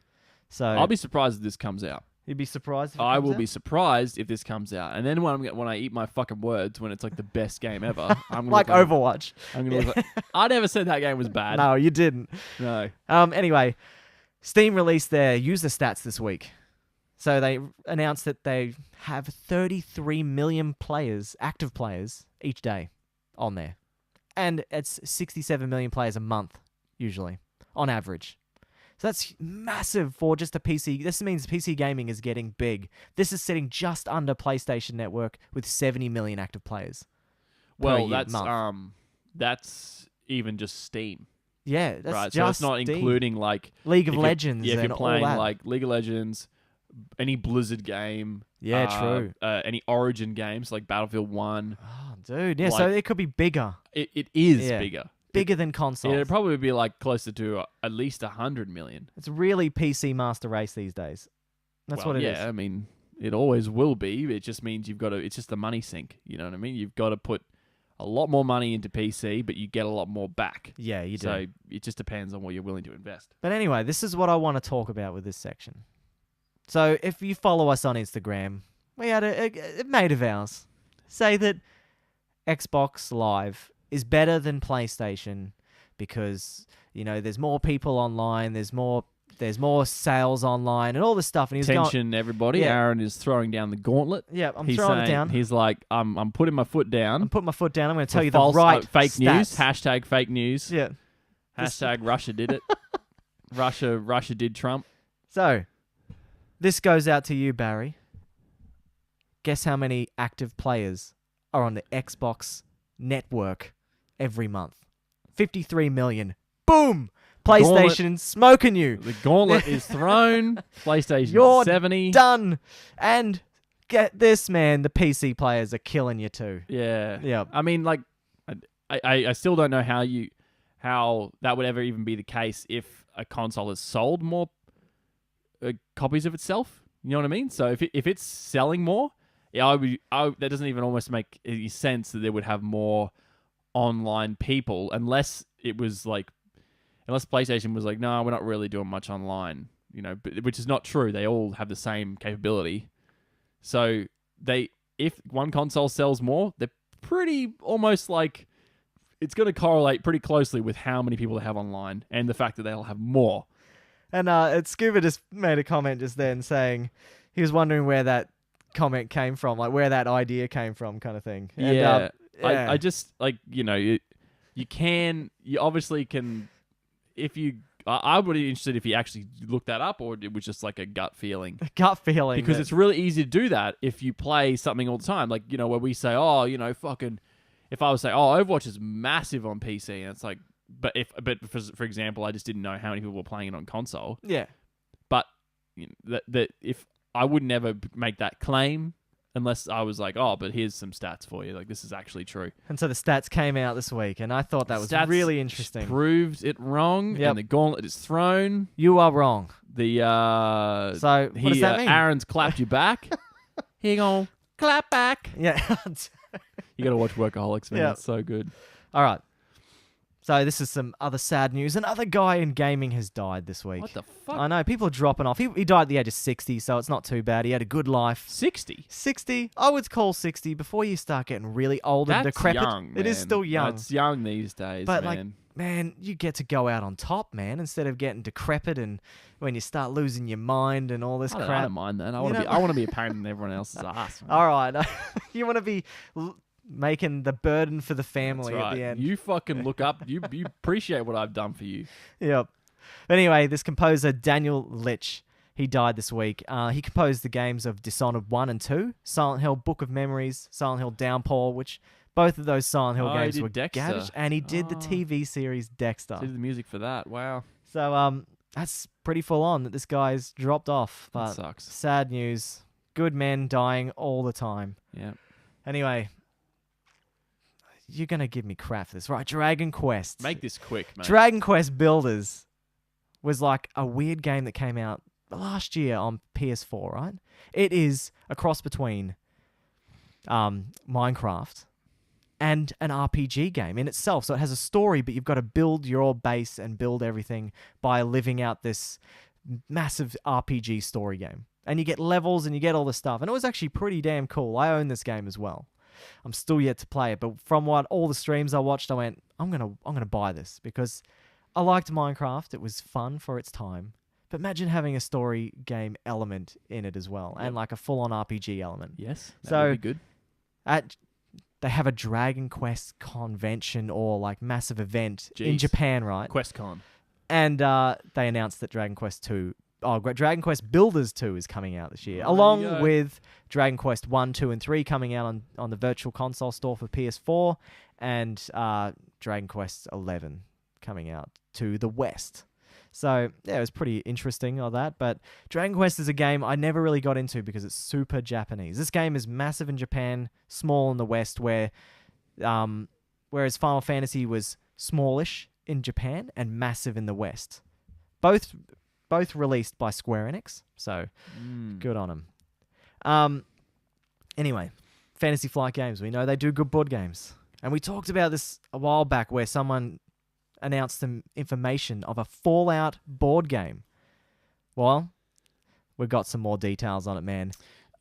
So I'll be surprised if this comes out. you'd be surprised if it I comes will out? be surprised if this comes out. And then when I eat my fucking words, when it's like the best game ever, I'm gonna like look Overwatch. I'm gonna look like, I never said that game was bad. No, you didn't. No. Anyway, Steam released their user stats this week. So they announced that they have 33 million players, active players, each day on there. And it's 67 million players a month, usually, on average. So that's massive for just a PC. This means PC gaming is getting big. This is sitting just under PlayStation Network with 70 million active players. Well, year, that's month. that's even just Steam, Yeah, that's right? just So that's not Steam. including like League of if you're- Legends Yeah, if and you're playing all that. like League of Legends, any Blizzard game. Yeah, true. Any Origin games like Battlefield 1. Oh, dude. Yeah, so like- it could be bigger. It is Yeah. bigger. Bigger than consoles. It'd probably be like closer to at least 100 million. It's really PC master race these days. That's what it is. Yeah, I mean, it always will be. It just means you've got to. It's just a money sink. You know what I mean? You've got to put a lot more money into PC, but you get a lot more back. Yeah, you do. So it just depends on what you're willing to invest. But anyway, this is what I want to talk about with this section. So if you follow us on Instagram, we had a mate of ours say that Xbox Live is better than PlayStation because, you know, there's more people online, there's more sales online and all this stuff. And he was Attention, everybody. Yeah. Aaron is throwing down the gauntlet. yeah, I'm He's throwing it saying- down. He's like, I'm putting my foot down. I'm putting my foot down. I'm going to for tell you false, the right fake news. stats. Hashtag fake news. Yeah. Hashtag Russia did it. Russia did Trump. So, this goes out to you, Barry. Guess how many active players are on the Xbox network every month? 53 million. Boom! PlayStation smoking you. The gauntlet is thrown. PlayStation You're 70. Done. And get this, man. The PC players are killing you too. Yeah. Yeah. I mean, like, I still don't know how that would ever even be the case if a console has sold more copies of itself. You know what I mean? So if it's selling more, yeah, that doesn't even almost make any sense that they would have more online people unless it was like, unless PlayStation was like, no, we're not really doing much online, you know, which is not true. They all have the same capability. So if one console sells more, they're pretty almost like it's going to correlate pretty closely with how many people they have online and the fact that they'll have more. And Scuba just made a comment just then saying he was wondering where that comment came from, like where that idea came from kind of thing. And, Yeah. Yeah. I just like you obviously can if you. I would be interested if you actually looked that up or it was just like a gut feeling. Gut feeling. Because that- it's really easy to do that if you play something all the time. Like, where we say, oh, fucking... If I was to say, oh, Overwatch is massive on PC, and it's like... But for example, I just didn't know how many people were playing it on console. Yeah. But that if... I would never make that claim unless I was like, oh, but here's some stats for you. Like, this is actually true. And so the stats came out this week, and I thought that was Stats really interesting. Proved it wrong, Yep. and the gauntlet is thrown. You are wrong. The So, what does that mean? Aaron's clapped you back. Here you go. Clap back. Yeah. You got to watch Workaholics, man. Yeah. It's so good. All right. So this is some other sad news. Another guy in gaming has died this week. What the fuck? I know, people are dropping off. He died at the age of 60, so it's not too bad. He had a good life. 60? 60? I would call 60 before you start getting really old and That's decrepit. young, It is man. still young. That's young these days, But man. man, you get to go out on top, man, instead of getting decrepit and when you start losing your mind and all this I crap. don't mind that. I You want to know- be. I want to be a pain in everyone else's ass. Man. All right. You want to be making the burden for the family That's at the right. end. You fucking look up. You appreciate what I've done for you. Yep. But anyway, this composer, Daniel Lich, he died this week. He composed the games of Dishonored 1 and 2, Silent Hill Book of Memories, Silent Hill Downpour, which both of those Silent Hill Oh, he games did were Dexter. garbage, and he did the Oh. TV series Dexter. Did the music for that? Wow. So that's pretty full on that this guy's dropped off. But That sucks. sad news. Good men dying all the time. Yeah. Anyway, you're going to give me crap for this, right? Dragon Quest. Make this quick, mate. Dragon Quest Builders was like a weird game that came out last year on PS4, right? It is a cross between Minecraft and an RPG game in itself. So it has a story, but you've got to build your base and build everything by living out this massive RPG story game. And you get levels and you get all this stuff. And it was actually pretty damn cool. I own this game as well. I'm still yet to play it, but from what all the streams I watched, I went, I'm gonna buy this because I liked Minecraft. It was fun for its time. But imagine having a story game element in it as well, and like a full-on RPG element. Yes. That So- would be good. They have a Dragon Quest convention or like massive event in Jeez. Japan, right? QuestCon. And they announced that Dragon Quest Builders 2 is coming out this year, There you along go. with Dragon Quest 1, 2, and 3 coming out on the Virtual Console store for PS4, and Dragon Quest 11 coming out to the West. So, yeah, it was pretty interesting, all that. But Dragon Quest is a game I never really got into because it's super Japanese. This game is massive in Japan, small in the West, whereas Final Fantasy was smallish in Japan and massive in the West. Both released by Square Enix, so good on them. Anyway, Fantasy Flight Games. We know they do good board games. And we talked about this a while back where someone announced some information of a Fallout board game. Well, we've got some more details on it, man.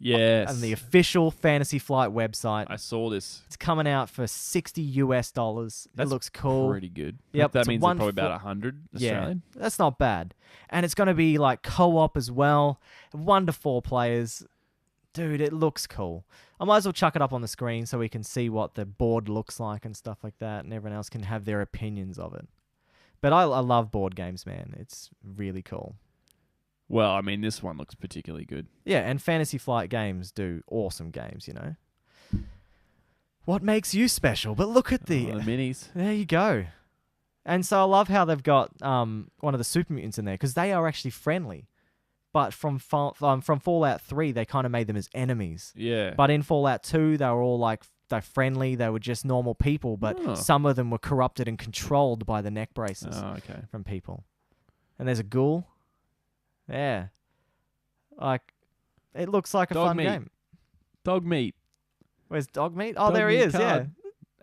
Yes. On the official Fantasy Flight website. I saw this. It's coming out for $60. It That's looks cool. Pretty good. Yep, That it's means one probably fo- about 100 Australian. Yeah, that's not bad. And it's going to be like co-op as well. 1 to 4 players. Dude, it looks cool. I might as well chuck it up on the screen so we can see what the board looks like and stuff like that, and everyone else can have their opinions of it. But I love board games, man. It's really cool. Well, I mean, this one looks particularly good. Yeah, and Fantasy Flight Games do awesome games, you know. What makes you special? But look at the minis. There you go. And so I love how they've got one of the super mutants in there because they are actually friendly. But from Fallout 3, they kind of made them as enemies. Yeah. But in Fallout 2, they were all like, they're friendly. They were just normal people. But Oh. some of them were corrupted and controlled by the neck braces Oh, okay. from people. And there's a ghoul. Yeah. Like, it looks like a Dog fun meat. game. Dog meat. Where's Dog Meat? Oh, Dog there he meat is. card.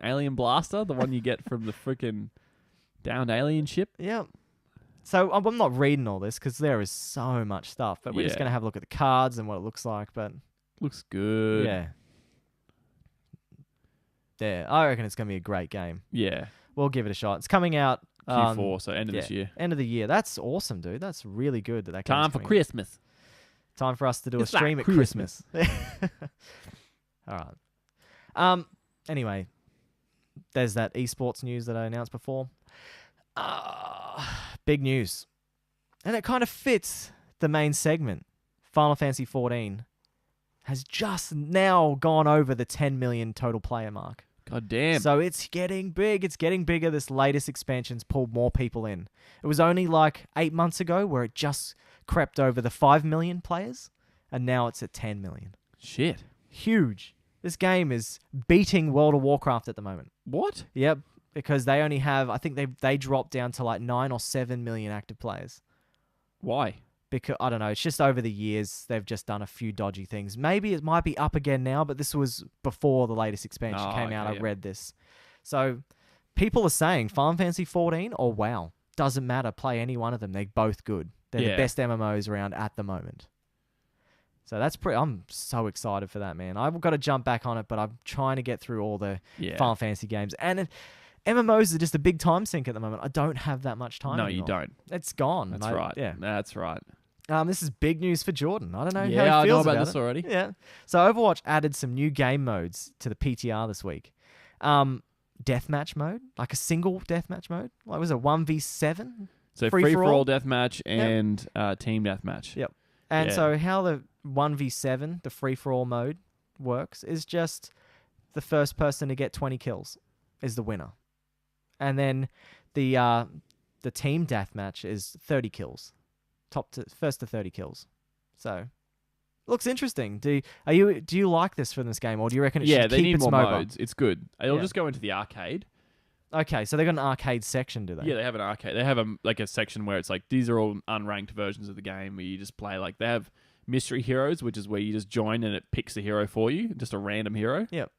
Alien Blaster, the one you get from the freaking downed alien ship. Yeah. Yeah. So I'm not reading all this because there is so much stuff. But we're just Yeah. going to have a look at the cards and what it looks like. But Looks good. yeah. Yeah, I reckon it's going to be a great game. Yeah. We'll give it a shot. It's coming out Q4, so end of this year. End of the year. That's awesome, dude. That's really good that game's Time for coming out. Christmas. Time for us to do It's a stream like at Christmas. All right. Anyway, there's that eSports news that I announced before. Big news. And it kind of fits the main segment. Final Fantasy 14 has just now gone over the 10 million total player mark. God damn. So it's getting big. It's getting bigger. This latest expansion's pulled more people in. It was only like 8 months ago where it just crept over the 5 million players, and now it's at 10 million. Shit. Huge. This game is beating World of Warcraft at the moment. What? Yep, because they only have, I think they dropped down to like 9 or 7 million active players. Why? Because, I don't know, it's just over the years, they've just done a few dodgy things. Maybe it might be up again now, but this was before the latest expansion came out. I read this. So, people are saying Final Fantasy 14 or WoW. Doesn't matter, play any one of them. They're both good. They're the best MMOs around at the moment. So that's I'm so excited for that, man. I've got to jump back on it, but I'm trying to get through all the Final Fantasy games. And MMOs are just a big time sink at the moment. I don't have that much time anymore. You don't. It's gone. That's right. Yeah. That's right. This is big news for Jordan. I don't know how he I know feels about this already. Yeah. So Overwatch added some new game modes to the PTR this week. Deathmatch mode, like a single deathmatch mode. Like, was it 1v7? So free-for-all deathmatch and team deathmatch. Yep. And so how the 1v7, the free-for-all mode, works is just the first person to get 20 kills is the winner. And then the team deathmatch is 30 kills. First to 30 kills. So looks interesting. Do you like this for this game, or do you reckon it should they keep need its more mobile? modes. It's good. It'll just go into the arcade. Okay, so they've got an arcade section, do they? Yeah, they have an arcade. They have a section where it's like these are all unranked versions of the game where you just play. Like they have mystery heroes, which is where you just join and it picks a hero for you, just a random hero. Yep.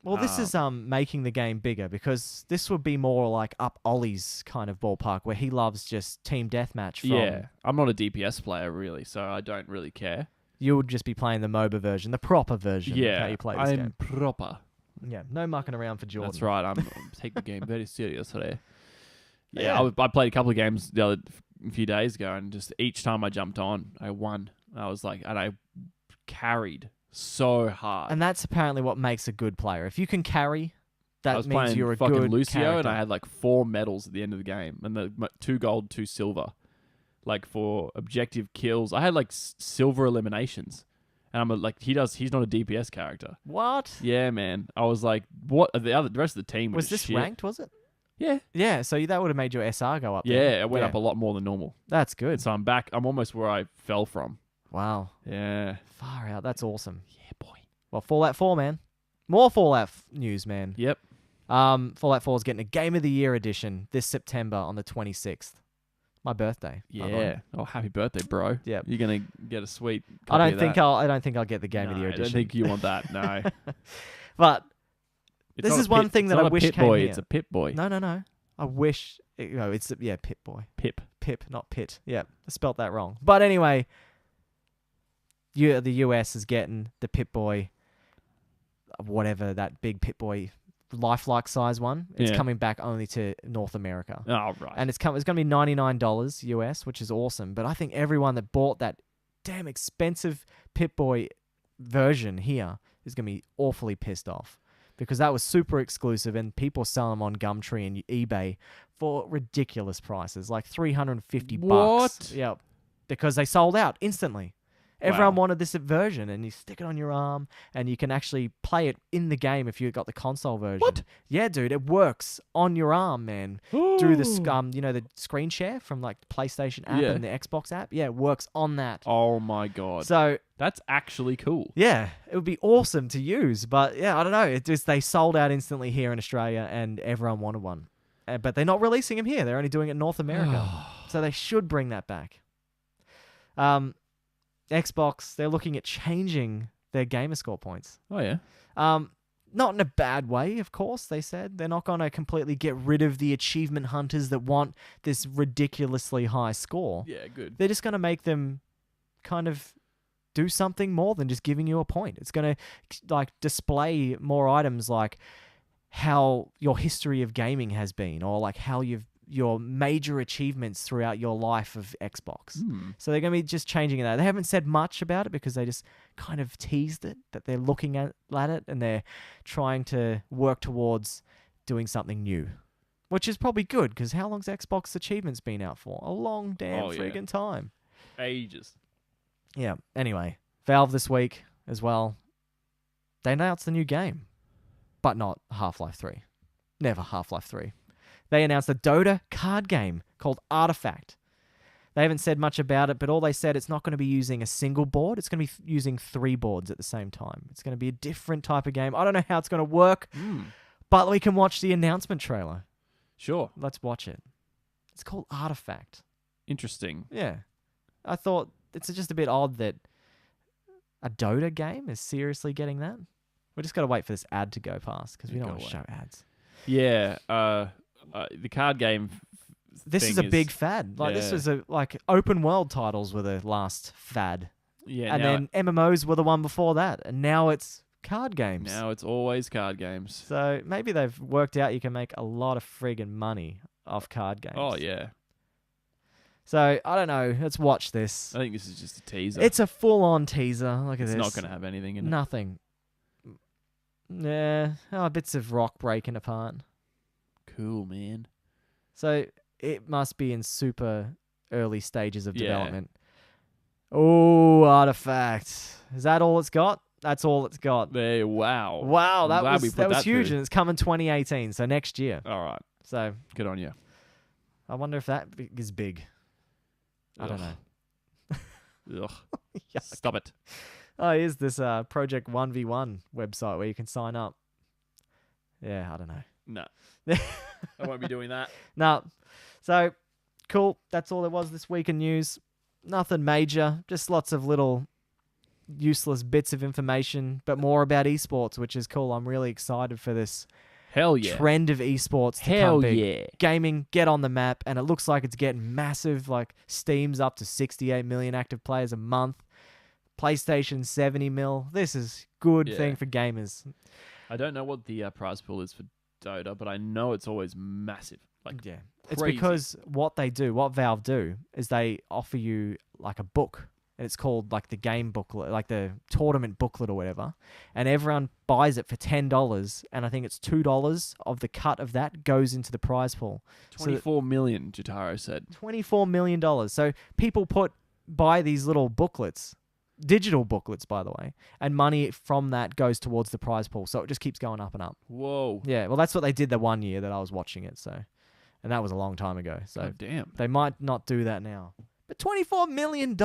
Well, this is making the game bigger because this would be more like up Ollie's kind of ballpark where he loves just team deathmatch. Yeah, I'm not a DPS player really, so I don't really care. You would just be playing the MOBA version, the proper version. Yeah, of how you play this game. I'm proper. Yeah, no mucking around for Jordan. That's right. I'm taking the game very seriously. Yeah, I played a couple of games a few days ago, and just each time I jumped on, I won. I was like, and I carried so hard. And that's apparently what makes a good player. If you can carry, that means you're a fucking good Lucio, character. and I had like 4 medals at the end of the game, and 2 gold, 2 silver. Like for objective kills, I had like silver eliminations. And I'm like, he's not a DPS character. What? Yeah, man. I was like, what? The rest of the team was this shit. ranked, was it? Yeah. Yeah, so that would have made your SR go up Yeah, there. it went up a lot more than normal. That's good. So I'm back. I'm almost where I fell from. Wow. Yeah. Far out. That's awesome. Yeah, boy. Well, Fallout 4, man. More Fallout news, man. Yep. Fallout 4 is getting a Game of the Year edition this September on the 26th. My birthday. Yeah. Oh, happy birthday, bro. Yep. You're gonna get a sweet. I don't think I'll get the Game of the Year edition. I don't think you want that. No. But It's this not is a one pit- thing it's that not I a wish pit came boy. here. It's a pit boy. No. I wish. It's Pit Boy. Pip. Pip, not Pit. Yeah, I spelt that wrong. But anyway, the US is getting the Pit Boy, whatever that big Pit Boy, lifelike size one. It's coming back only to North America. Oh, right. And it's going to be $99 US, which is awesome. But I think everyone that bought that damn expensive Pit Boy version here is going to be awfully pissed off. Because that was super exclusive and people sell them on Gumtree and eBay for ridiculous prices, like $350. What? Yeah, because they sold out instantly. Everyone wanted this version, and you stick it on your arm, and you can actually play it in the game if you got the console version. What? Yeah, dude, it works on your arm, man. Through the the screen share from like the PlayStation app and the Xbox app. Yeah, it works on that. Oh my god. So that's actually cool. yeah, it would be awesome to use, but yeah, I don't know. It just they sold out instantly here in Australia, and everyone wanted one. But they're not releasing them here. They're only doing it in North America, so they should bring that back. Xbox, they're looking at changing their gamerscore points. Oh yeah. Not in a bad way, of course, they said. They're not going to completely get rid of the achievement hunters that want this ridiculously high score. Yeah, good. They're just going to make them kind of do something more than just giving you a point. It's going to like display more items like how your history of gaming has been, or like how your major achievements throughout your life of Xbox. So they're going to be just changing that. They haven't said much about it because they just kind of teased it, that they're looking at it and they're trying to work towards doing something new. Which is probably good, because how long's Xbox Achievements been out for? A long damn friggin' time. Ages. Yeah, anyway. Valve this week as well. They announced a new game. But not Half-Life 3. Never Half-Life 3. They announced a Dota card game called Artifact. They haven't said much about it, but all they said, it's not going to be using a single board. It's going to be using 3 boards at the same time. It's going to be a different type of game. I don't know how it's going to work, but we can watch the announcement trailer. Sure. Let's watch it. It's called Artifact. Interesting. Yeah. I thought it's just a bit odd that a Dota game is seriously getting that. We just got to wait for this ad to go past, because we don't want to show ads. Yeah. The card game... This is a big fad. This was open world titles were the last fad. Yeah. And then MMOs were the one before that. And now it's card games. Now it's always card games. So maybe they've worked out you can make a lot of friggin' money off card games. Oh, yeah. So, I don't know. Let's watch this. I think this is just a teaser. It's a full-on teaser. Look at this. It's not going to have anything in it. Nothing. Yeah. Oh, bits of rock breaking apart. Cool, man. So, it must be in super early stages of development. Oh, Artifact. Is that all it's got? That's all it's got. Wow. Wow, that was huge, through. and it's coming 2018, so next year. All right. So Good on you. I wonder if that is big. I don't know. Ugh. Stop it. Oh, here's this Project 1v1 website where you can sign up. Yeah, I don't know. No. I won't be doing that. No. So, cool. That's all there was this week in news. Nothing major. Just lots of little useless bits of information, but more about eSports, which is cool. I'm really excited for this Hell yeah. trend of eSports to come big. Gaming, get on the map, and it looks like it's getting massive. Like, Steam's up to 68 million active players a month. PlayStation 70 mil. This is good thing for gamers. I don't know what the prize pool is for Dota, but I know it's always massive. It's because what Valve do is they offer you like a book, and it's called like the game booklet, like the tournament booklet or whatever, and everyone buys it for $10, and I think it's $2 of the cut of that goes into the prize pool. 24 million, Jotaro said. $24 million. So people buy these little booklets, digital booklets, by the way, and money from that goes towards the prize pool. So it just keeps going up and up. Whoa. Yeah, well, that's what they did the one year that I was watching it. So, and that was a long time ago. So God damn. They might not do that now. But $24 million.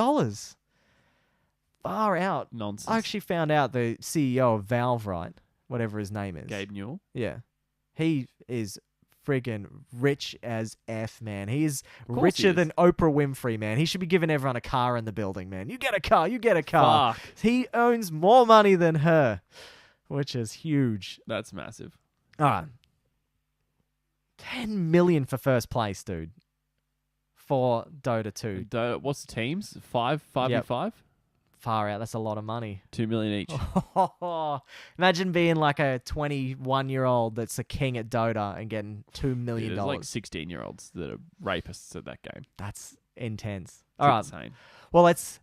Far out. Nonsense. I actually found out the CEO of Valve, right? Whatever his name is. Gabe Newell. Yeah. He is friggin' rich as F, man. He is richer than Oprah Winfrey, man. He should be giving everyone a car in the building, man. You get a car, you get a car. Fuck. He owns more money than her, which is huge. That's massive. All right. 10 million for first place, dude. For Dota 2. Dota, what's the teams? 5v5? Far out. That's a lot of money. 2 million each. Imagine being like a 21-year-old that's a king at Dota and getting $2 million. There's like 16-year-olds that are rapists at that game. That's intense. It's All right. insane. Well, let's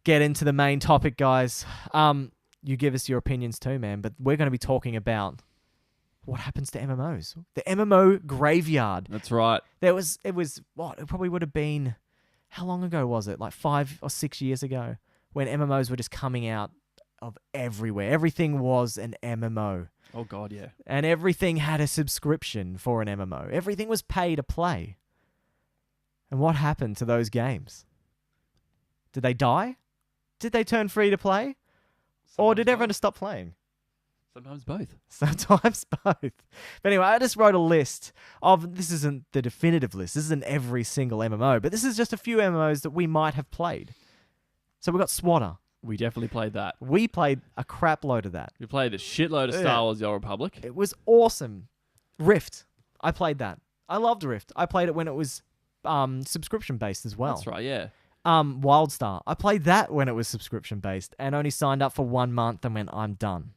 get into the main topic, guys. You give us your opinions too, man. But we're going to be talking about what happens to MMOs. The MMO graveyard. That's right. It was what? It probably would have been, how long ago was it? Like 5 or 6 years ago, when MMOs were just coming out of everywhere. Everything was an MMO. Oh, God, yeah. And everything had a subscription for an MMO. Everything was pay to play. And what happened to those games? Did they die? Did they turn free to play? Or did everyone just stop playing? Sometimes both. Sometimes both. But anyway, I just wrote a list of, this isn't the definitive list. This isn't every single MMO, but this is just a few MMOs that we might have played. So we got Swatter. We definitely played that. We played a crap load of that. We played a shitload of Star Wars: The Old Republic. It was awesome. Rift. I played that. I loved Rift. I played it when it was subscription based as well. That's right, yeah. WildStar. I played that when it was subscription based and only signed up for 1 month and went, I'm done.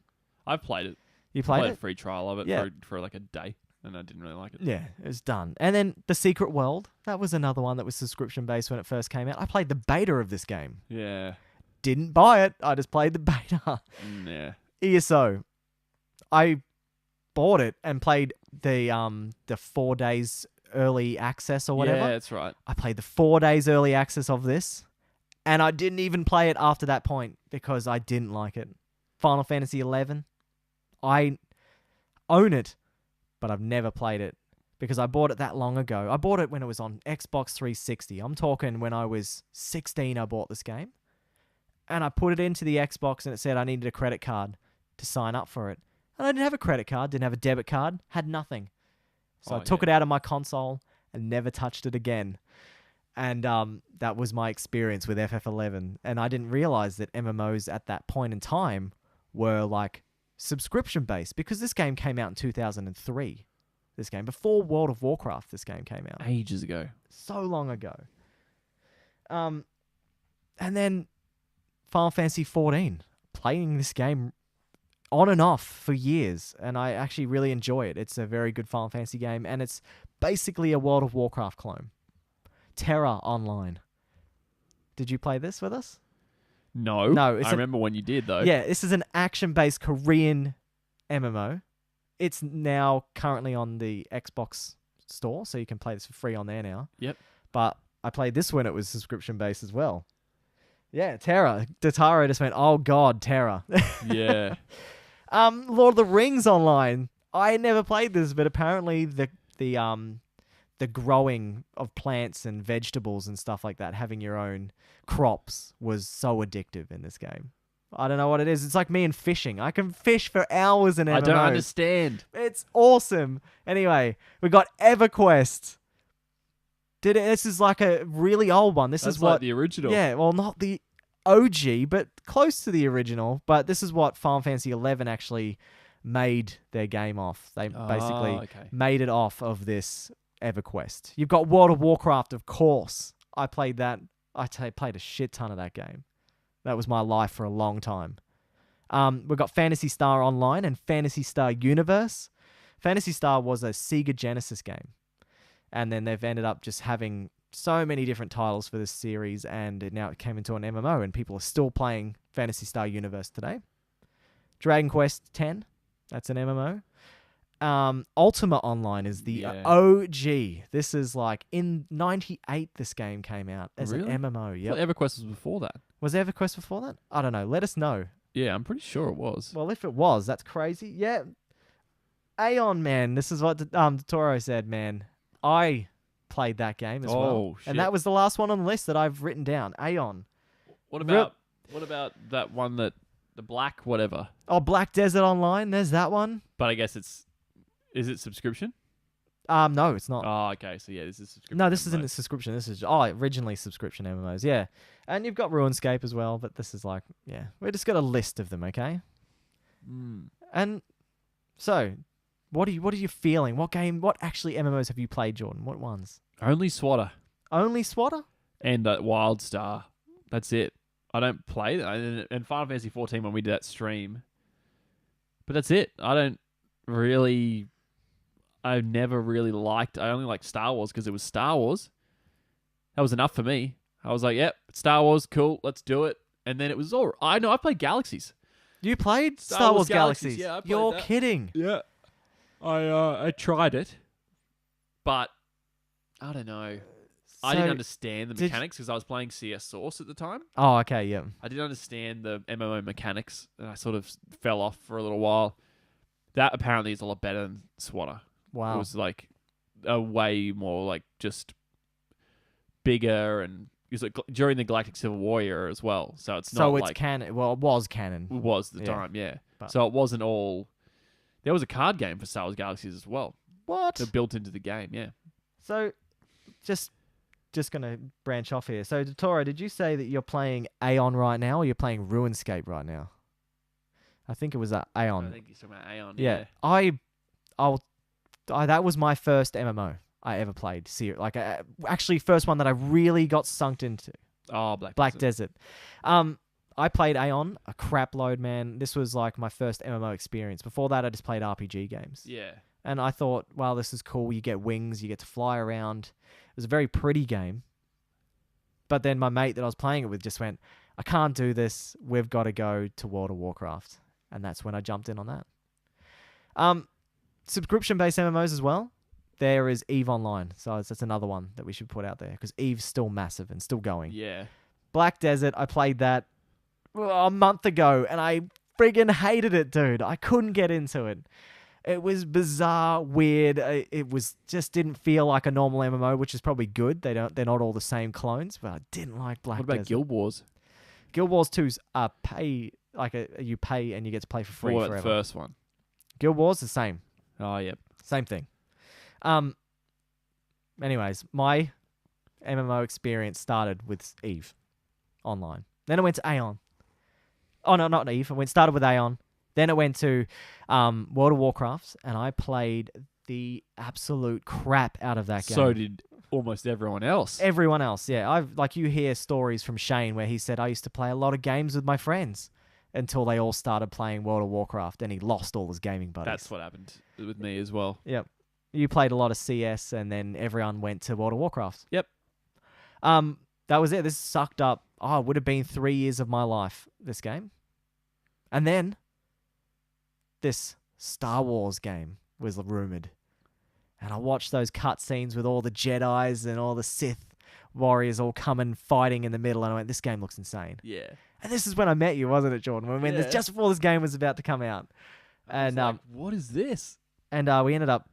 I've played it. You played a it? free trial of it for like a day, and I didn't really like it. Yeah, it was done. And then The Secret World. That was another one that was subscription based when it first came out. I played the beta of this game. Yeah. Didn't buy it. I just played the beta. Yeah. ESO. I bought it and played the 4 days early access or whatever. Yeah, that's right. I played the 4 days early access of this, and I didn't even play it after that point because I didn't like it. Final Fantasy 11, I own it, but I've never played it because I bought it that long ago. I bought it when it was on Xbox 360. I'm talking when I was 16 I bought this game. And I put it into the Xbox and it said I needed a credit card to sign up for it. And I didn't have a credit card, didn't have a debit card, had nothing. So I took it out of my console and never touched it again. And that was my experience with FF11. And I didn't realize that MMOs at that point in time were like subscription based because this game came out in 2003. This game, before World of Warcraft, this game came out. Ages ago. So long ago. And then Final Fantasy 14. Playing this game on and off for years, and I actually really enjoy it. It's a very good Final Fantasy game, and it's basically a World of Warcraft clone. Terra Online. Did you play this with us? No. No, I remember when you did, though. Yeah, this is an action-based Korean MMO. It's now currently on the Xbox store, so you can play this for free on there now. Yep. But I played this when it was subscription-based as well. Yeah, Terra. Dataro just went, oh god, Terra. Yeah. Lord of the Rings Online. I never played this, but apparently the growing of plants and vegetables and stuff like that, having your own crops, was so addictive in this game. I don't know what it is. It's like me and fishing. I can fish for hours in MMOs. I don't understand. It's awesome. Anyway, we got EverQuest. This is like a really old one. This That's is what like the original. Yeah, well, not the OG, but close to the original. But this is what Final Fantasy 11 actually made their game off. They basically made it off of this EverQuest. You've got World of Warcraft, of course. I played that. Played a shit ton of that game. That was my life for a long time. We've got Phantasy Star Online and Phantasy Star Universe. Phantasy Star was a Sega Genesis game. And then they've ended up just having so many different titles for this series, and now it came into an MMO, and people are still playing Phantasy Star Universe today. Dragon Quest X, that's an MMO. Ultima Online is the OG. This is like in '98. This game came out as an MMO. Yep. Well, EverQuest was before that. Was EverQuest before that? I don't know. Let us know. Yeah, I'm pretty sure it was. Well, if it was, that's crazy. Yeah. Aeon, man. This is what Toro said, man. I played that game as well. Shit. And that was the last one on the list that I've written down. Aeon. What about that one that the black whatever? Oh, Black Desert Online. There's that one. But I guess is it subscription? No, it's not. Oh, okay. So yeah, this is subscription. No, this isn't a subscription. This is originally subscription MMOs. Yeah, and you've got RuneScape as well. But this is like, yeah, we just got a list of them. Okay. And so, what are you feeling? What actually MMOs have you played, Jordan? What ones? Only Swatter. Only Swatter? And Wild Star. That's it. I don't play and Final Fantasy 14 when we did that stream. But that's it. I've never really liked. I only liked Star Wars because it was Star Wars. That was enough for me. I was like, yep, Star Wars, cool, let's do it. And then it was all. I know I played Galaxies. You played Star Wars Galaxies? Yeah, I played You're that. kidding. Yeah. I tried it, but I don't know. I didn't understand the mechanics because I was playing CS Source at the time. Oh, okay, yeah. I didn't understand the MMO mechanics, and I sort of fell off for a little while. That apparently is a lot better than Swatter. Wow. It was like a way more like just bigger, and it was like during the Galactic Civil War era as well. So it's not like canon. Well, it was canon. It was at the time, yeah. So it wasn't all. There was a card game for Star Wars Galaxies as well. What? They're built into the game, yeah. So, just gonna branch off here. So, Toro, did you say that you're playing Aeon right now, or you're playing RuneScape right now? I think it was Aeon. I think you're talking about Aeon. Yeah. That was my first MMO I ever played. Actually, first one that I really got sunk into. Oh, Black Desert. I played Aeon a crap load, man. This was like my first MMO experience. Before that, I just played RPG games. Yeah. And I thought, wow, this is cool. You get wings, you get to fly around. It was a very pretty game. But then my mate that I was playing it with just went, I can't do this. We've got to go to World of Warcraft. And that's when I jumped in on that. subscription-based MMOs as well. There is EVE Online, so that's another one that we should put out there because EVE's still massive and still going. Yeah. Black Desert, I played that a month ago, and I friggin' hated it, dude. I couldn't get into it. It was bizarre, weird. It was just didn't feel like a normal MMO, which is probably good. They're not all the same clones, but I didn't like Black Desert. What about Guild Wars? Guild Wars 2's pay, you pay and you get to play for free Or forever. the first one? Guild Wars the same. Oh, yep. Same thing. Anyways, my MMO experience started with EVE Online. Then it went to Aeon. Oh, no, not EVE. Started with Aeon. Then it went to World of Warcraft, and I played the absolute crap out of that game. So did almost everyone else. Everyone else, yeah. You hear stories from Shane where he said, I used to play a lot of games with my friends until they all started playing World of Warcraft, and he lost all his gaming buddies. That's what happened with me as well. Yep. You played a lot of CS, and then everyone went to World of Warcraft. Yep. That was it. This sucked up. Oh, it would have been 3 years of my life, this game. And then this Star Wars game was rumored. And I watched those cutscenes with all the Jedis and all the Sith warriors all coming fighting in the middle, and I went, this game looks insane. Yeah. And this is when I met you, wasn't it, Jordan? Yeah. Just before this game was about to come out. And what is this? And I ended up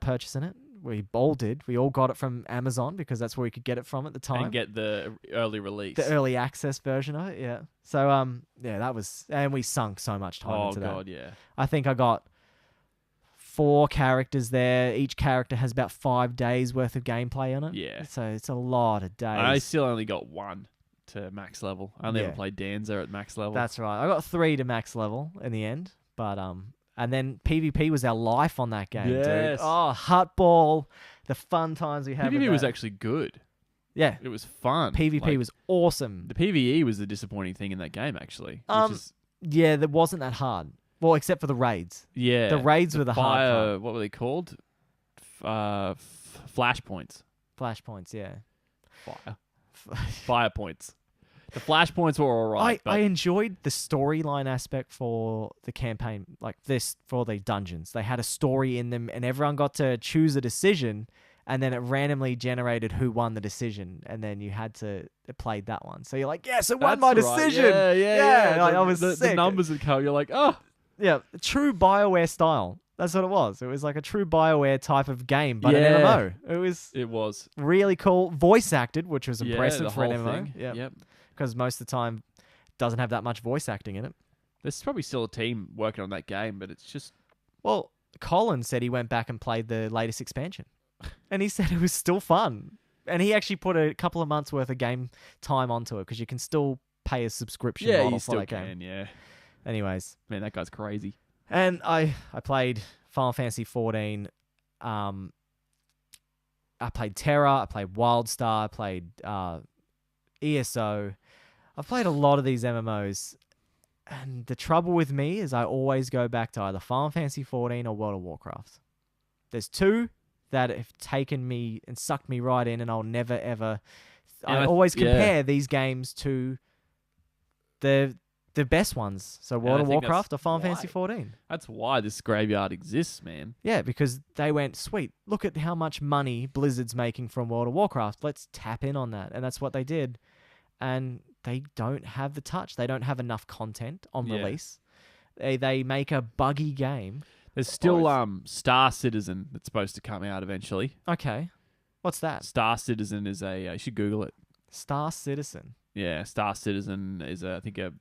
purchasing it. We all did. We all got it from Amazon because that's where we could get it from at the time. And get the early release. The early access version of it, yeah. So, that was... And we sunk so much time into that. Oh, God, yeah. I think I got 4 characters there. Each character has about 5 days worth of gameplay on it. Yeah. So it's a lot of days. I still only got 1 to max level. I only Yeah. ever played Danza at max level. That's right. I got 3 to max level in the end. But, and then PvP was our life on that game, dude. Yes. Oh, Hutball. The fun times we had with PvP was that. actually good. Yeah. It was fun. PvP was awesome. The PvE was the disappointing thing in that game, actually. Which is, Yeah, that wasn't that hard. Well, except for the raids. yeah. The raids were the hard part. What were they called? Flashpoints. Flashpoints, yeah. Fire points. The flashpoints were all right. I enjoyed the storyline aspect for the campaign, like this, for the dungeons. They had a story in them, and everyone got to choose a decision, and then it randomly generated who won the decision, and then you had to play that one. So you're like, yes, it won my decision. Yeah. Like, I was the sick. numbers that come, you're like, oh. Yeah, true BioWare style. That's what it was. It was like a true BioWare type of game, but Yeah. an MMO. It was. Really cool. Voice acted, which was impressive the for an whole MMO. thing. Yeah. Yep. Because most of the time doesn't have that much voice acting in it. There's probably still a team working on that game, but it's just... Well, Colin said he went back and played the latest expansion. And he said it was still fun. And he actually put a couple of months worth of game time onto it because you can still pay a subscription model you for still that game. can, yeah. Anyways. Man, that guy's crazy. And I played Final Fantasy 14. I played Terra. I played WildStar. I played ESO. I've played a lot of these MMOs. And the trouble with me is I always go back to either Final Fantasy 14 or World of Warcraft. There's 2 that have taken me and sucked me right in, and I'll never, ever... I always compare these games to the best ones. So World of Warcraft or Final Fantasy 14. That's why this graveyard exists, man. Yeah, because they went, sweet, look at how much money Blizzard's making from World of Warcraft. Let's tap in on that. And that's what they did. And they don't have the touch. They don't have enough content on release. They make a buggy game. There's still Star Citizen that's supposed to come out eventually. Okay. What's that? Star Citizen is you should Google it. Star Citizen. Yeah, Star Citizen is I think a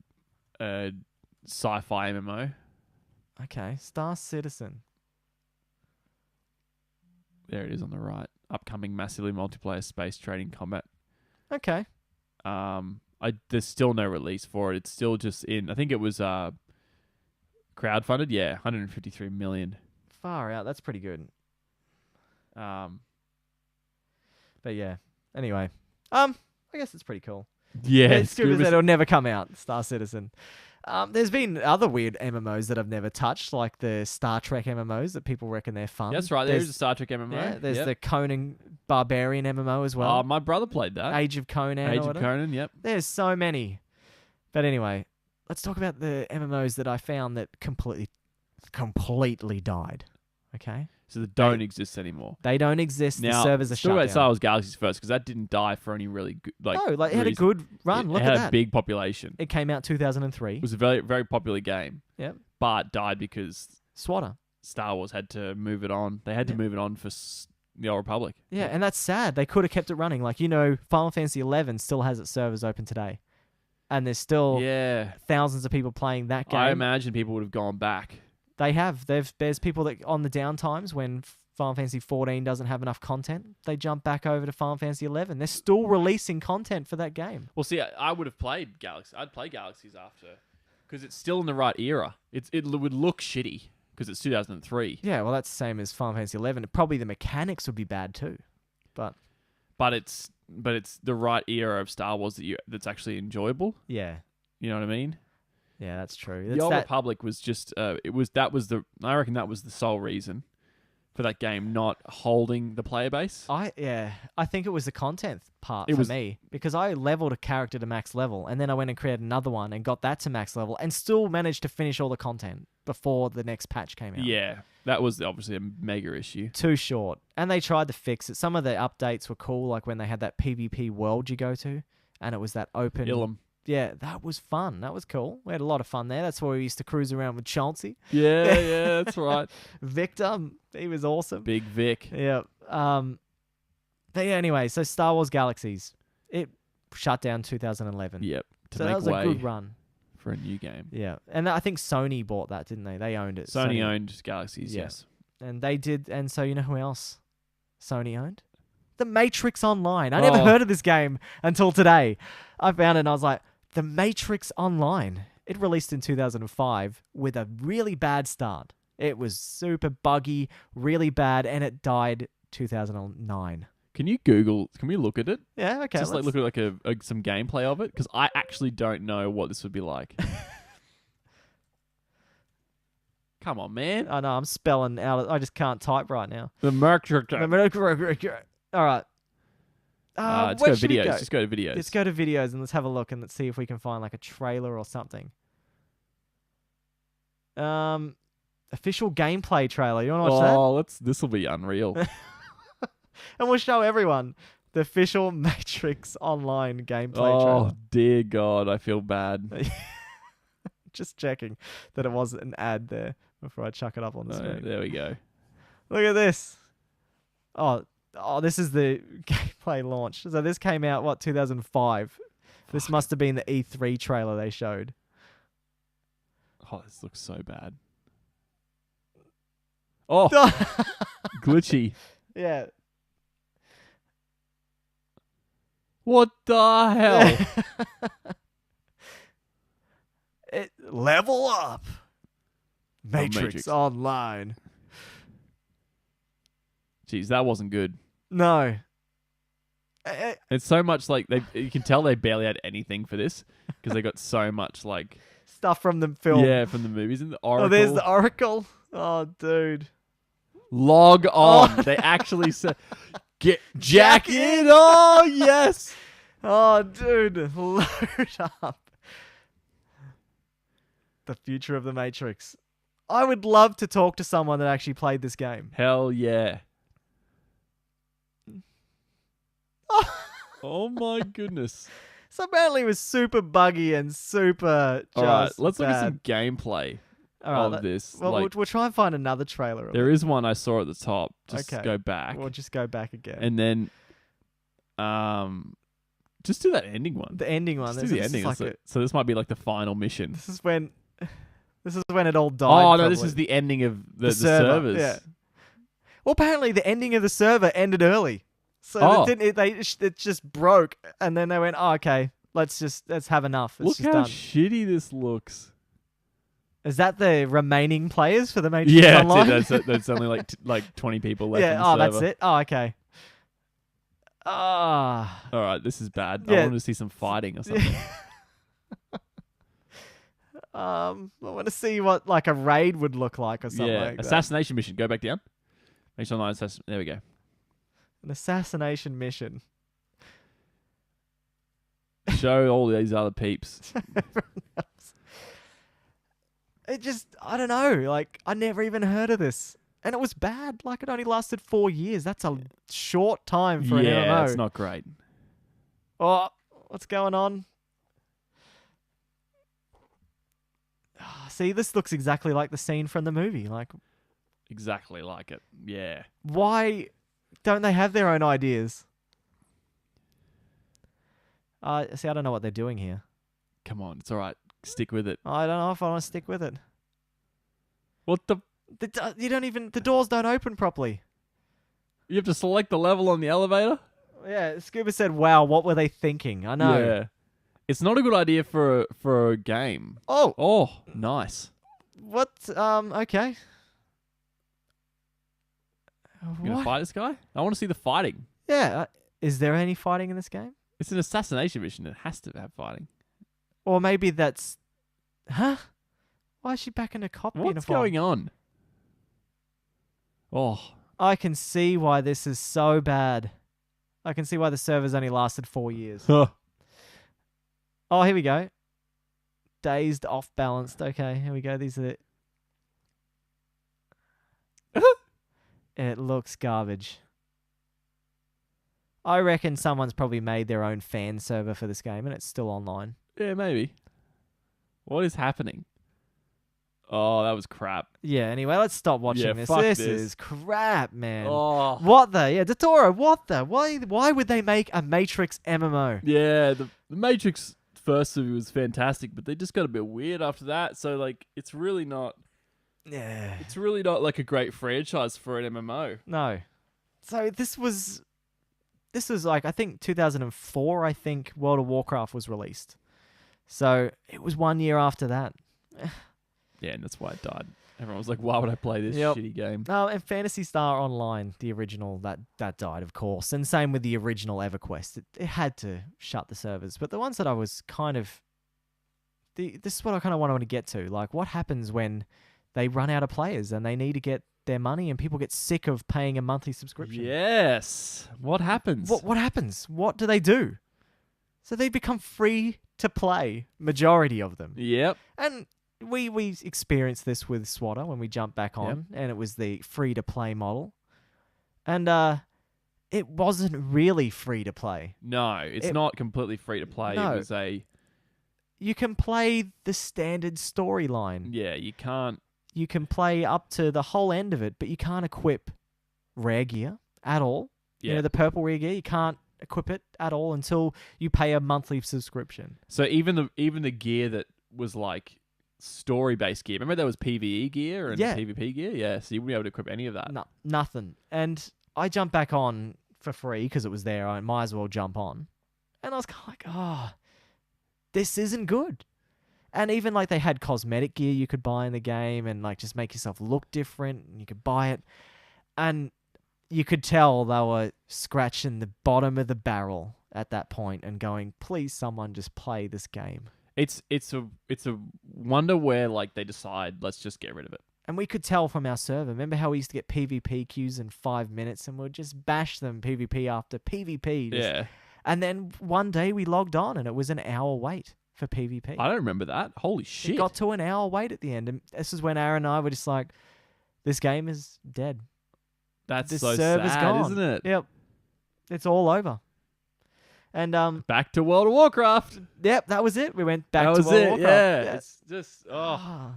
sci-fi MMO. Okay, Star Citizen. There it is on the right. Upcoming massively multiplayer space trading combat. Okay. There's still no release for it. It's still just in. I think it was crowdfunded. Yeah, 153 million. Far out. That's pretty good. But yeah. Anyway, I guess it's pretty cool. Yeah, it's good that it'll never come out. Star Citizen. There's been other weird MMOs that I've never touched, like the Star Trek MMOs that people reckon they're fun. That's right. There's a Star Trek MMO. Yeah, there's the Conan Barbarian MMO as well. Oh, my brother played that. Age of Conan. Age of Conan. Yep. There's so many. But anyway, let's talk about the MMOs that I found that completely died. Okay. So they don't exist anymore. They don't exist. Now, the servers are still shut about down. Star Wars Galaxies first because that didn't die for any really good No, like it had a reason. good run. Look it at had that. a big population. It came out 2003. It was a very, very popular game. Yep. But died because Swatter. Star Wars had to move it on. They had to move it on for the Old Republic. Yeah, and that's sad. They could have kept it running. Like, you know, Final Fantasy 11 still has its servers open today. And there's still thousands of people playing that game. I imagine people would have gone back. They have. There's people that on the downtimes when Final Fantasy 14 doesn't have enough content, they jump back over to Final Fantasy 11. They're still releasing content for that game. Well, see, I would have played Galaxy. I'd play Galaxies after because it's still in the right era. It would look shitty because it's 2003. Yeah, well, that's the same as Final Fantasy 11. Probably the mechanics would be bad too, but it's the right era of Star Wars that's actually enjoyable. yeah, You know what I mean? yeah, that's true. The Old Republic was just I reckon that was the sole reason for that game not holding the player base. I think it was the content part for me because I leveled a character to max level and then I went and created another one and got that to max level and still managed to finish all the content before the next patch came out. Yeah, that was obviously a mega issue. Too short. And they tried to fix it. Some of the updates were cool, like when they had that PvP world you go to and it was that open... Ilum. Yeah, that was fun. That was cool. We had a lot of fun there. That's where we used to cruise around with Chauncey. Yeah, that's right. Victor, he was awesome. Big Vic. Yeah. But yeah, anyway, so Star Wars Galaxies, it shut down 2011. Yep. So that was a good run. For a new game. Yeah. And I think Sony bought that, didn't they? They owned it. Sony owned Galaxies, yes. And they did. And so you know who else Sony owned? The Matrix Online. I never heard of this game until today. I found it and I was like, The Matrix Online. It released in 2005 with a really bad start. It was super buggy, really bad, and it died 2009. Can we look at it? Yeah, okay. Just look at some gameplay of it because I actually don't know what this would be like. Come on, man. I know, I'm spelling out. I just can't type right now. The Matrix. All right. Let's go to videos. Just go to videos. Let's go to videos and let's have a look and let's see if we can find like a trailer or something. Official gameplay trailer. You want to watch that? This will be unreal. And we'll show everyone the official Matrix Online gameplay trailer. Oh, dear God. I feel bad. Just checking that it wasn't an ad there before I chuck it up on the screen. There we go. Look at this. Oh, this is the gameplay launch. So this came out, 2005? This must have been the E3 trailer they showed. Oh, this looks so bad. Oh, glitchy. Yeah. What the hell? Level up. Matrix Online. Jeez, that wasn't good. No. It's so much like you can tell they barely had anything for this because they got so much like stuff from the film. Yeah, from the movies and the Oracle. Oh, there's the Oracle. Oh, dude. Log on. They actually said, "Get jack in." Oh, yes. Oh, dude, load up. The future of the Matrix. I would love to talk to someone that actually played this game. Hell yeah. Oh my goodness. So apparently it was super buggy and super just All right, let's look at bad. some gameplay of this. Well, we'll try and find another trailer. There is one I saw at the top. Just go back. We'll just go back again. And then just do that ending one. The ending one. Just do the ending. So this might be like the final mission. This is when it all died. Oh, no, this is the ending of the servers. Yeah. Well, apparently the ending of the server ended early. So it just broke, and then they went, "Oh, okay, let's have enough." It's Look just how done. shitty this looks. Is that the remaining players for the Matrix Online? Yeah, that's only like 20 people left. Yeah. On the server. That's it. Oh, okay. All right, this is bad. Yeah. I want to see some fighting or something. I want to see what like a raid would look like or something. Yeah, like that. assassination mission. Go back down. Make sure online assassin. There we go. An assassination mission. Show all these other peeps. It just, I don't know. Like, I never even heard of this. And it was bad. Like, it only lasted 4 years. That's a short time for an MMO. Yeah, it's not great. Oh, what's going on? See, this looks exactly like the scene from the movie. Like, Exactly like it. Yeah. why don't they have their own ideas? See, I don't know what they're doing here. Come on, it's all right. Stick with it. I don't know if I want to stick with it. What the? The doors don't open properly. You have to select the level on the elevator? Yeah, Scuba said, wow, what were they thinking? I know. Yeah. It's not a good idea for a game. Oh, Oh, nice. what? Okay. You gonna fight this guy? I want to see the fighting. Yeah. Is there any fighting in this game? It's an assassination mission. It has to have fighting. Or maybe that's... Huh? Why is she back in a cop uniform? What's going on? Oh, I can see why this is so bad. I can see why the servers only lasted 4 years. huh. Oh, here we go. Dazed, off-balanced. Okay, here we go. These are the... It looks garbage. I reckon someone's probably made their own fan server for this game and it's still online. Yeah, maybe. What is happening? Oh, that was crap. Yeah, anyway, let's stop watching Yeah, this. fuck This this. is crap, man. Oh. What the? Yeah, Dotoro, what the? Why would they make a Matrix MMO? Yeah, the Matrix first movie was fantastic, but they just got a bit weird after that. So like, it's really not Yeah. like a great franchise for an MMO. No. So this was like, I think 2004, I think World of Warcraft was released. So it was 1 year after that. Yeah, and that's why it died. Everyone was like, why would I play this Yep. shitty game? And Phantasy Star Online, the original, that died, of course. And same with the original EverQuest. It had to shut the servers. But the ones that I was kind of... this is what I kind of want to get to. Like, what happens when they run out of players and they need to get their money and people get sick of paying a monthly subscription? Yes. What happens? What happens? What do they do? So they become free to play, majority of them. Yep. And we experienced this with Swatter when we jumped back on, and it was the free-to-play model. And it wasn't really free-to-play. No, it's not completely free to play. No. It was a... You can play the standard storyline. Yeah, you can't... You can play up to the whole end of it, but you can't equip rare gear at all. Yeah. You know, the purple rare gear, you can't equip it at all until you pay a monthly subscription. So even the gear that was like story-based gear, remember there was PvE gear and Yeah. PvP gear? Yeah, so you wouldn't be able to equip any of that. No, nothing. And I jumped back on for free because it was there. I might as well jump on. And I was kind of like, oh, this isn't good. And even like they had cosmetic gear you could buy in the game and like just make yourself look different and you could buy it. And you could tell they were scratching the bottom of the barrel at that point and going, please someone just play this game. It's a wonder where like they decide, let's just get rid of it. And we could tell from our server. Remember how we used to get PvP queues in 5 minutes and we'd just bash them PvP after PvP. Yeah. And then one day we logged on and it was an hour wait for PvP. I don't remember that. Holy shit. It got to an hour wait at the end. And this is when Aaron and I were just like, this game is dead. That's This so server's sad, gone. isn't it? Yep. It's all over. And Back to World of Warcraft. yep, that was it. We went back That to was World of it. Warcraft. Yeah. Yeah. It's just oh. Ah.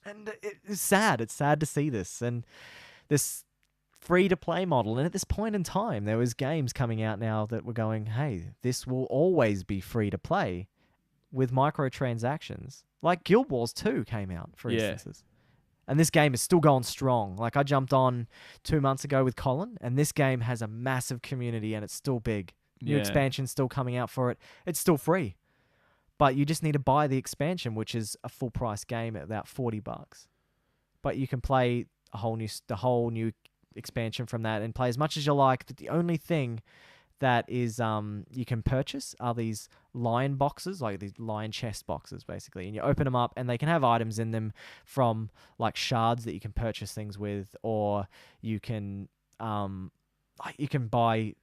And it's sad. It's sad to see this. And this free-to-play model. And at this point in time, there was games coming out now that were going, hey, this will always be free-to-play with microtransactions. Like Guild Wars 2 came out, for Yeah. instances. And this game is still going strong. Like, I jumped on 2 months ago with Colin, and this game has a massive community, and it's still big. New Yeah. expansion's still coming out for it. It's still free. But you just need to buy the expansion, which is a full-price game at about $40. But you can play the whole new expansion from that and play as much as you like. The only thing that is you can purchase are these lion boxes, like these lion chest boxes, basically. And you open them up, and they can have items in them from like shards that you can purchase things with, or you can buy.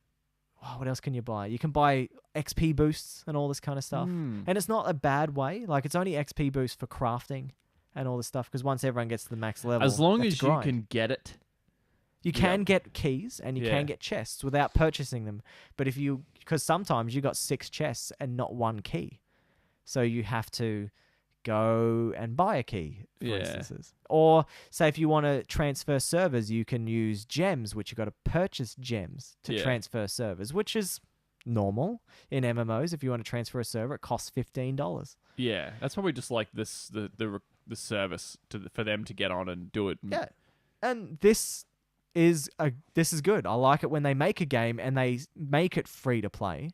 Oh, what else can you buy? You can buy XP boosts and all this kind of stuff. Hmm. And it's not a bad way. Like, it's only XP boost for crafting and all this stuff. Because once everyone gets to the max level, As long that's as you grind. can get it. You can get keys and you Yeah. can get chests without purchasing them. But because sometimes you got 6 chests and not 1 key. So you have to go and buy a key, for instances. Or say if you want to transfer servers, you can use gems, which you got to purchase gems to transfer servers, which is normal in MMOs. If you want to transfer a server, it costs $15. Yeah, that's probably just like the service for them to get on and do it. Yeah. And this is good. I like it when they make a game and they make it free to play,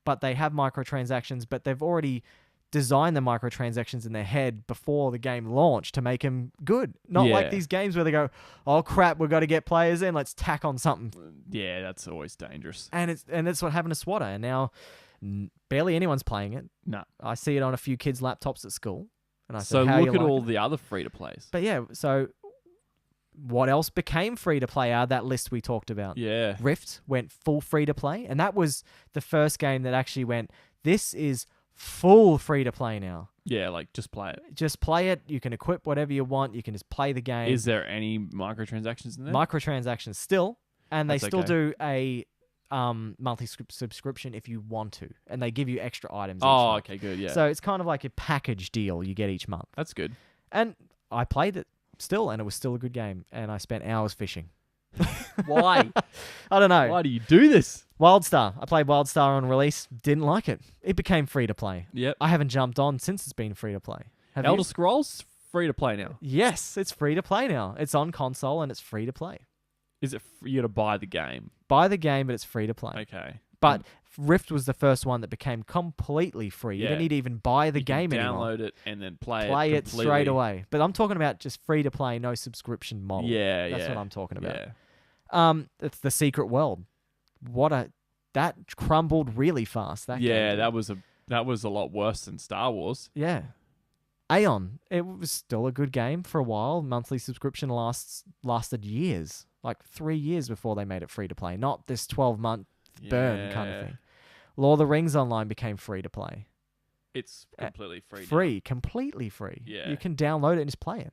but they have microtransactions, but they've already designed the microtransactions in their head before the game launched to make them good. Not like these games where they go, oh crap, we've got to get players in, let's tack on something. Yeah, that's always dangerous. And that's what happened to SWATA, and now barely anyone's playing it. No. I see it on a few kids' laptops at school. And I So said, look at all the other free-to-plays. But yeah, so what else became free-to-play out of that list we talked about? Yeah. Rift went full free-to-play, and that was the first game that actually went, this is full free-to-play now. Yeah, like just play it. Just play it. You can equip whatever you want. You can just play the game. Is there any microtransactions in there? Microtransactions still, and they That's still okay. do a monthly subscription if you want to, and they give you extra items. each Oh, month. okay, good, yeah. So it's kind of like a package deal you get each month. That's good. And I played it still, and it was still a good game, and I spent hours fishing. Why? I don't know. Why do you do this? WildStar. I played WildStar on release. Didn't like it. It became free to play. Yep. I haven't jumped on since it's been free to play. Have Elder you? Scrolls free to play now. Yes, it's free to play now. It's on console and it's free to play. Is it you got to buy the game? Buy the game, but it's free to play. Okay. But Rift was the first one that became completely free. You Yeah. don't need to even buy the You can game anymore. download it and then play It completely. straight away. But I'm talking about just free to play, no subscription model. Yeah, That's yeah. what I'm talking about. Yeah. It's the Secret World. That crumbled really fast. That Yeah, game. that was a lot worse than Star Wars. Yeah. Aeon. It was still a good game for a while. Monthly subscription lasted years. Like 3 years before they made it free to play. Not this 12-month burn kind of Yeah. thing. Lord of the Rings Online became free to play. It's completely free. Free. Completely free. Yeah. You can download it and just play it.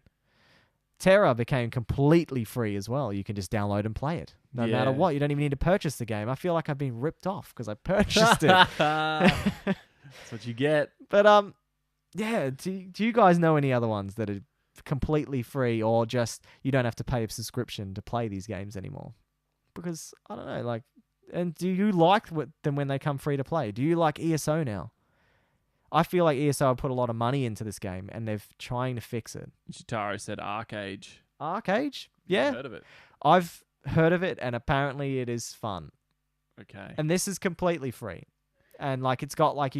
Terra became completely free as well. You can just download and play it. No matter Yeah. what. You don't even need to purchase the game. I feel like I've been ripped off because I purchased it. That's what you get. But yeah, do you guys know any other ones that are completely free or just you don't have to pay a subscription to play these games anymore? Because I don't know, like, and do you like them when they come free to play? Do you like ESO now? I feel like ESO have put a lot of money into this game and they're trying to fix it. Shitaro said Arcade. Arcade? Yeah. Heard of it? I've heard of it and apparently it is fun. Okay. And this is completely free. And like it's got like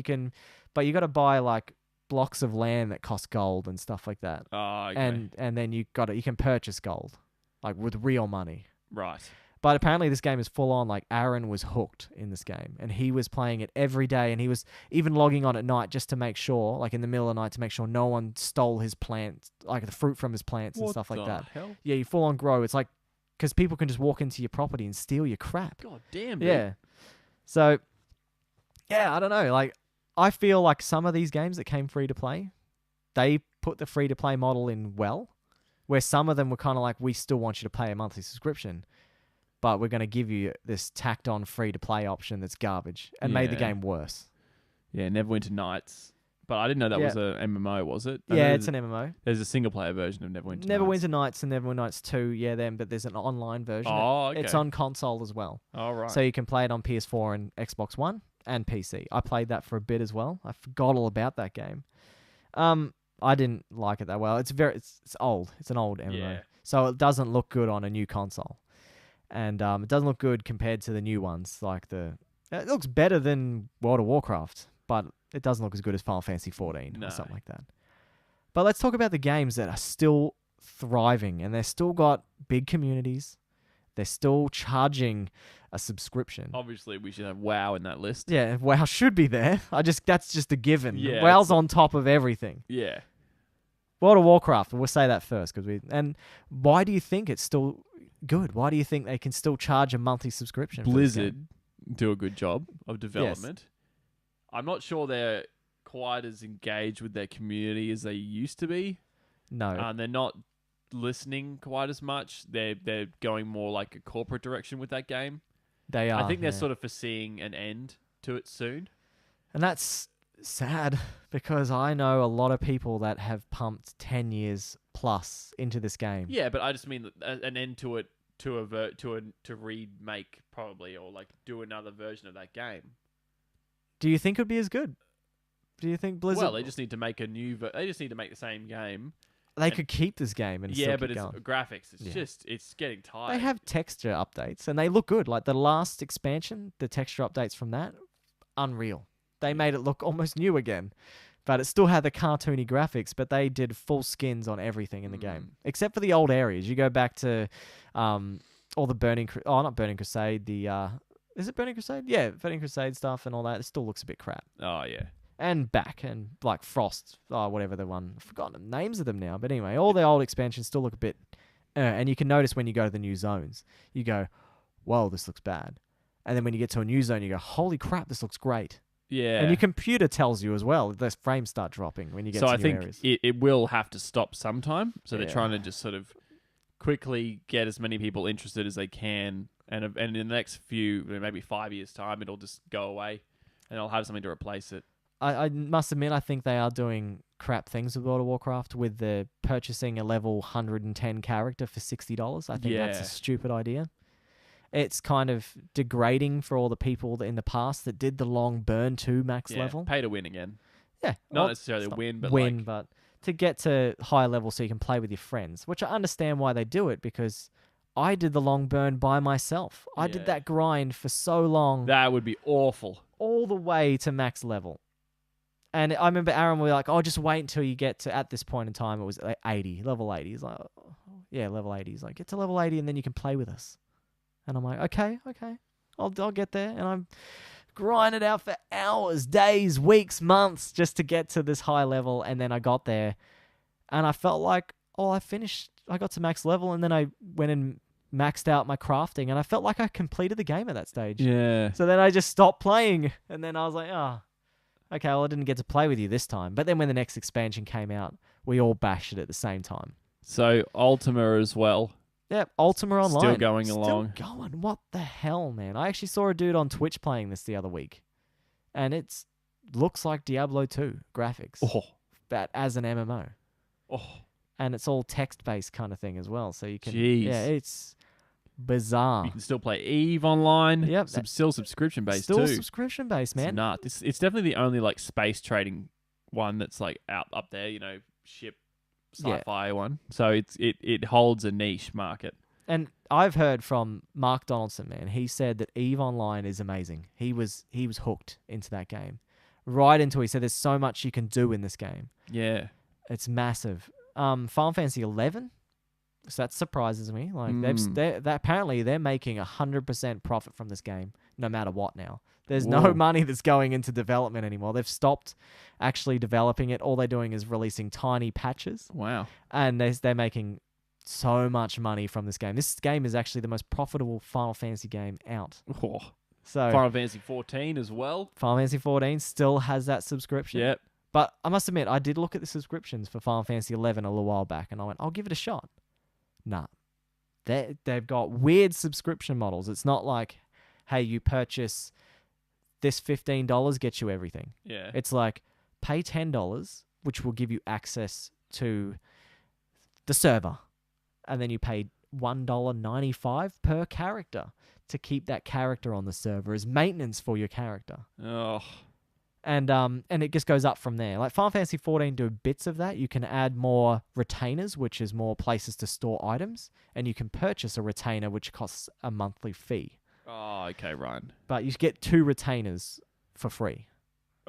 but you got to buy like blocks of land that cost gold and stuff like that. Oh, okay. And then you can purchase gold like with real money. Right. But apparently this game is full on. Like Aaron was hooked in this game and he was playing it every day and he was even logging on at night just to make sure, like in the middle of the night, to make sure no one stole his plants, like the fruit from his plants and stuff like that. Hell? Yeah, you full on grow. It's like because people can just walk into your property and steal your crap. God damn. Dude. Yeah. So, yeah, I don't know. Like, I feel like some of these games that came free to play, they put the free to play model in well, where some of them were kind of like, we still want you to pay a monthly subscription, but we're going to give you this tacked on free to play option that's garbage and made the Yeah. game worse. Yeah, Neverwinter Nights. But I didn't know that was a MMO, was it? I know Yeah, it's an MMO. There's a single player version of Neverwinter Nights. Neverwinter Nights and Neverwinter Nights 2, yeah, but there's an online version. Oh, okay. It's on console as well. Oh, right. So you can play it on PS4 and Xbox One and PC. I played that for a bit as well. I forgot all about that game. I didn't like it that well. It's old. It's an old MMO. Yeah. So it doesn't look good on a new console. And it doesn't look good compared to the new ones. It looks better than World of Warcraft, but it doesn't look as good as Final Fantasy 14 or something like that. But let's talk about the games that are still thriving and they've still got big communities. They're still charging a subscription. Obviously, we should have WoW in that list. Yeah, WoW should be there. That's just a given. Yeah, WoW's on top of everything. Yeah. World of Warcraft, we'll say that first and why do you think it's still good? Why do you think they can still charge a monthly subscription? Blizzard do a good job of development. Yes. I'm not sure they're quite as engaged with their community as they used to be. No. They're not listening quite as much. They're going more like a corporate direction with that game. They are. I think they're yeah. sort of foreseeing an end to it soon. And that's sad because I know a lot of people that have pumped 10 years plus into this game. Yeah, but I just mean an end to it to remake probably, or like do another version of that game. Do you think it would be as good? Do you think Blizzard... Well, they just need to make a new. They just need to make the same game. They could keep this game and still but keep it's going. graphics. It's Yeah. just it's getting tired. They have texture updates and they look good. Like the last expansion, the texture updates from that, unreal. They made it look almost new again. But it still had the cartoony graphics, but they did full skins on everything in the game. Except for the old areas. You go back to all the not Burning Crusade, the... is it Burning Crusade? Yeah, Burning Crusade stuff and all that. It still looks a bit crap. Oh yeah. And back and like Frost, whatever the one. I've forgotten the names of them now. But anyway, all the old expansions still look a bit... and you can notice when you go to the new zones, you go, whoa, this looks bad. And then when you get to a new zone, you go, holy crap, this looks great. Yeah. And your computer tells you as well. The frames start dropping when you get to new areas. So I think it will have to stop sometime. So they're Yeah. trying to just sort of quickly get as many people interested as they can. And in the next few, maybe 5 years' time, it'll just go away. And they'll have something to replace it. I must admit, I think they are doing crap things with World of Warcraft with the purchasing a level 110 character for $60. I think that's a stupid idea. It's kind of degrading for all the people in the past that did the long burn to max level. Pay to win again. Yeah. Not necessarily win, but but to get to high level so you can play with your friends, which I understand why they do it because I did the long burn by myself. I did that grind for so long. That would be awful. All the way to max level. And I remember Aaron was like, just wait until you get to, at this point in time, it was 80, level 80. He's like, level 80. He's like, get to level 80 and then you can play with us. And I'm like, okay, I'll get there. And I'm grinding out for hours, days, weeks, months just to get to this high level. And then I got there and I felt like, I finished. I got to max level and then I went and maxed out my crafting and I felt like I completed the game at that stage. Yeah. So then I just stopped playing and then I was like, okay, well, I didn't get to play with you this time. But then when the next expansion came out, we all bashed it at the same time. So Ultima as well. Yeah, Ultima Online. Still going along. Still going. What the hell, man? I actually saw a dude on Twitch playing this the other week. And it looks like Diablo 2 graphics. Oh. But as an MMO. Oh. And it's all text-based kind of thing as well. So you can... Jeez. Yeah, it's bizarre. You can still play EVE online. Yep. Still subscription-based too. Still subscription-based, man. It's nuts. It's definitely the only like space trading one that's like up there, ship sci-fi one. So it holds a niche market. And I've heard from Mark Donaldson, man. He said that EVE Online is amazing. He was hooked into that game. Right into it. He said there's so much you can do in this game. Yeah. It's massive. Final Fantasy 11, so that surprises me. Like apparently they're making 100% profit from this game, no matter what. Now there's no money that's going into development anymore. They've stopped actually developing it. All they're doing is releasing tiny patches. Wow. And they're making so much money from this game. This game is actually the most profitable Final Fantasy game out. Oh. So Final Fantasy 14 as well. Final Fantasy 14 still has that subscription. Yep. But I must admit, I did look at the subscriptions for Final Fantasy 11 a little while back, and I went, I'll give it a shot. Nah. They've got weird subscription models. It's not like, hey, you purchase this $15, gets you everything. Yeah. It's like, pay $10, which will give you access to the server. And then you pay $1.95 per character to keep that character on the server as maintenance for your character. Oh. And it just goes up from there. Like Final Fantasy 14 do bits of that. You can add more retainers, which is more places to store items, and you can purchase a retainer, which costs a monthly fee. Oh, okay, Ryan. But you get 2 retainers for free,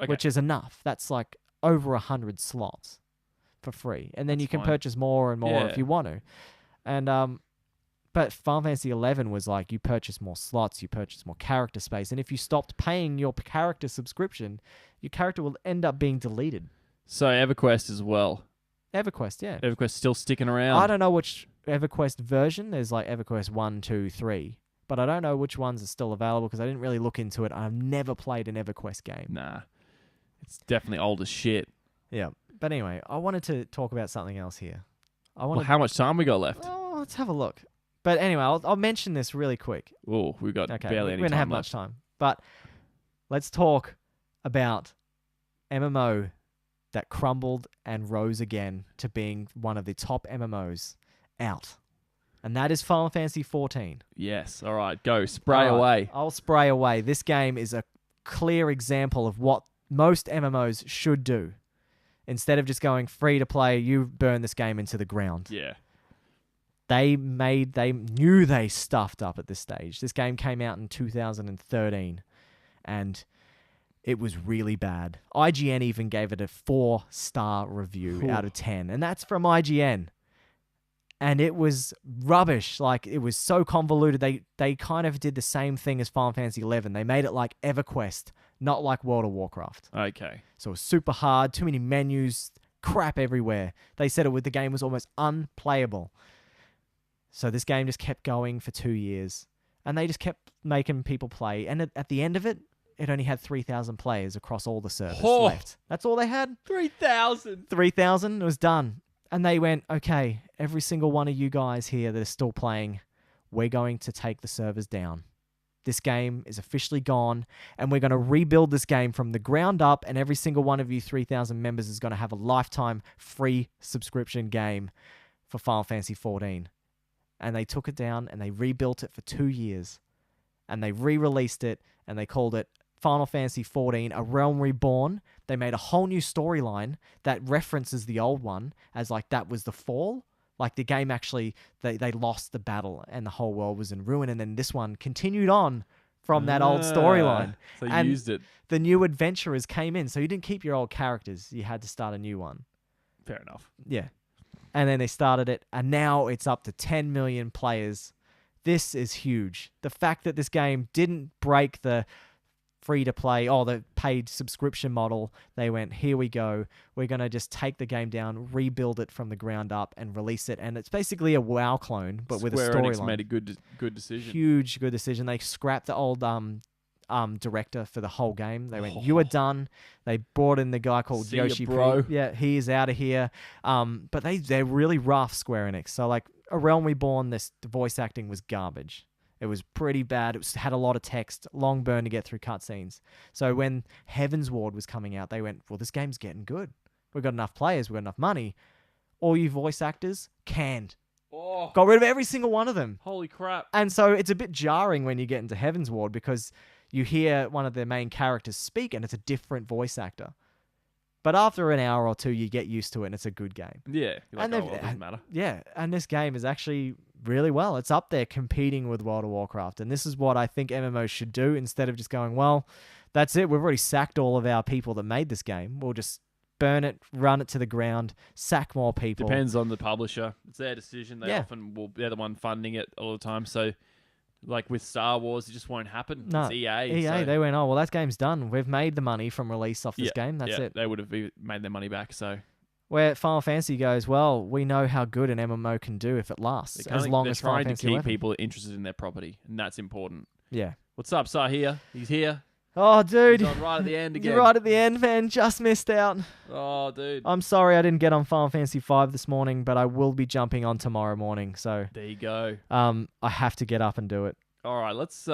which is enough. That's like over 100 slots for free, and then you can purchase more and more if you want to. And but Final Fantasy 11 was like, you purchase more slots, you purchase more character space, and if you stopped paying your character subscription, your character will end up being deleted. So EverQuest as well. EverQuest, yeah. EverQuest still sticking around. I don't know which EverQuest version. There's like EverQuest 1, 2, 3. But I don't know which ones are still available because I didn't really look into it. I've never played an EverQuest game. Nah. It's definitely old as shit. Yeah. But anyway, I wanted to talk about something else here. I want Well, how much time we got left? Oh, let's have a look. But anyway, I'll mention this really quick. Oh, we've got Okay, barely we any don't time have left. much time. But let's talk about MMO that crumbled and rose again to being one of the top MMOs out. And that is Final Fantasy 14. Yes. All right. Go. Spray All right, away. I'll spray away. This game is a clear example of what most MMOs should do. Instead of just going free to play, you burn this game into the ground. Yeah. They knew they stuffed up at this stage. This game came out in 2013 and it was really bad. IGN even gave it a 4-star review out of 10. And that's from IGN. And it was rubbish. Like, it was so convoluted. They kind of did the same thing as Final Fantasy 11. They made it like EverQuest, not like World of Warcraft. Okay. So it was super hard, too many menus, crap everywhere. They said the game was almost unplayable. So this game just kept going for 2 years. And they just kept making people play. And at the end of it, it only had 3,000 players across all the servers left. That's all they had. 3,000. 3,000. It was done. And they went, okay, every single one of you guys here that are still playing, we're going to take the servers down. This game is officially gone, and we're going to rebuild this game from the ground up, and every single one of you 3,000 members is going to have a lifetime free subscription game for Final Fantasy 14. And they took it down, and they rebuilt it for 2 years. And they re-released it, and they called it Final Fantasy 14, A Realm Reborn. They made a whole new storyline that references the old one as like that was the fall. Like the game actually, they lost the battle and the whole world was in ruin. And then this one continued on from that old storyline. So you And used it. the new adventurers came in. So you didn't keep your old characters. You had to start a new one. Fair enough. Yeah. And then they started it. And now it's up to 10 million players. This is huge. The fact that this game didn't break the free-to-play, the paid subscription model, they went, here we go. We're going to just take the game down, rebuild it from the ground up, and release it. And it's basically a WoW clone, but with a Square Enix storyline. made a good decision. Huge, good decision. They scrapped the old director for the whole game. They went, you are done. They brought in the guy called See ya, Yoshi bro. P. Yeah, he is out of here. But they're really rough, Square Enix. So like A Realm Reborn, the voice acting was garbage. It was pretty bad. It had a lot of text, long burn to get through cutscenes. So when Heaven's Ward was coming out, they went, well, this game's getting good. We've got enough players. We've got enough money. All you voice actors, canned. Oh, Got rid of every single one of them. holy crap. And so it's a bit jarring when you get into Heaven's Ward because you hear one of the main characters speak and it's a different voice actor. But after an hour or two, you get used to it and it's a good game. Yeah. You're like, And oh, they've- well, it doesn't matter. Yeah, and this game is actually really well. It's up there competing with World of Warcraft. And this is what I think MMOs should do instead of just going, well, that's it. We've already sacked all of our people that made this game. We'll just burn it, run it to the ground, sack more people. Depends on the publisher. It's their decision. They Yeah. often they're the one funding it all the time. So, like with Star Wars, it just won't happen. No, It's EA. EA, so they went, oh, well, that game's done. We've made the money from release off this game. That's it. They would have made their money back. So Where Final Fantasy goes, well, we know how good an MMO can do if it lasts, as long they're as Final trying to Fantasy keep 11. people interested in their property, and that's important. Yeah. What's up, Sahir? He's here. Oh, dude. He's on right at the end again. You're right at the end, man. Just missed out. Oh, dude. I'm sorry I didn't get on Final Fantasy 5 this morning, but I will be jumping on tomorrow morning. So There you go. I have to get up and do it. All right, let's.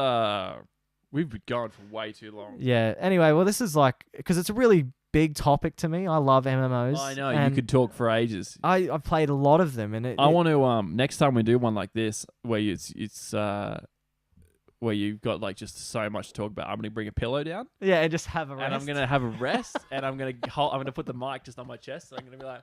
We've been going for way too long. Yeah. Anyway, well, this is like, because it's a really big topic to me. I love MMOs. I know and you could talk for ages. I've played a lot of them, and I want to next time we do one like this where where you've got like just so much to talk about. I'm gonna bring a pillow down yeah, and just have a rest. and I'm gonna have a rest and I'm gonna put the mic just on my chest. So I'm gonna be like,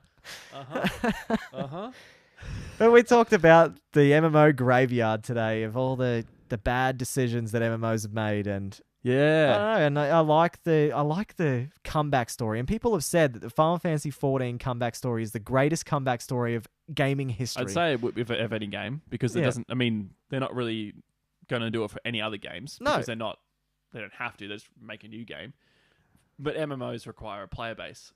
But we talked about the MMO graveyard today of all the bad decisions that MMOs have made, and I yeah. don't know, and I like the comeback story. And people have said that the Final Fantasy 14 comeback story is the greatest comeback story of gaming history. I'd say if any game because it Yeah. doesn't. I mean, they're not really gonna do it for any other games No. because they don't have to. They just make a new game. But MMOs require a player base,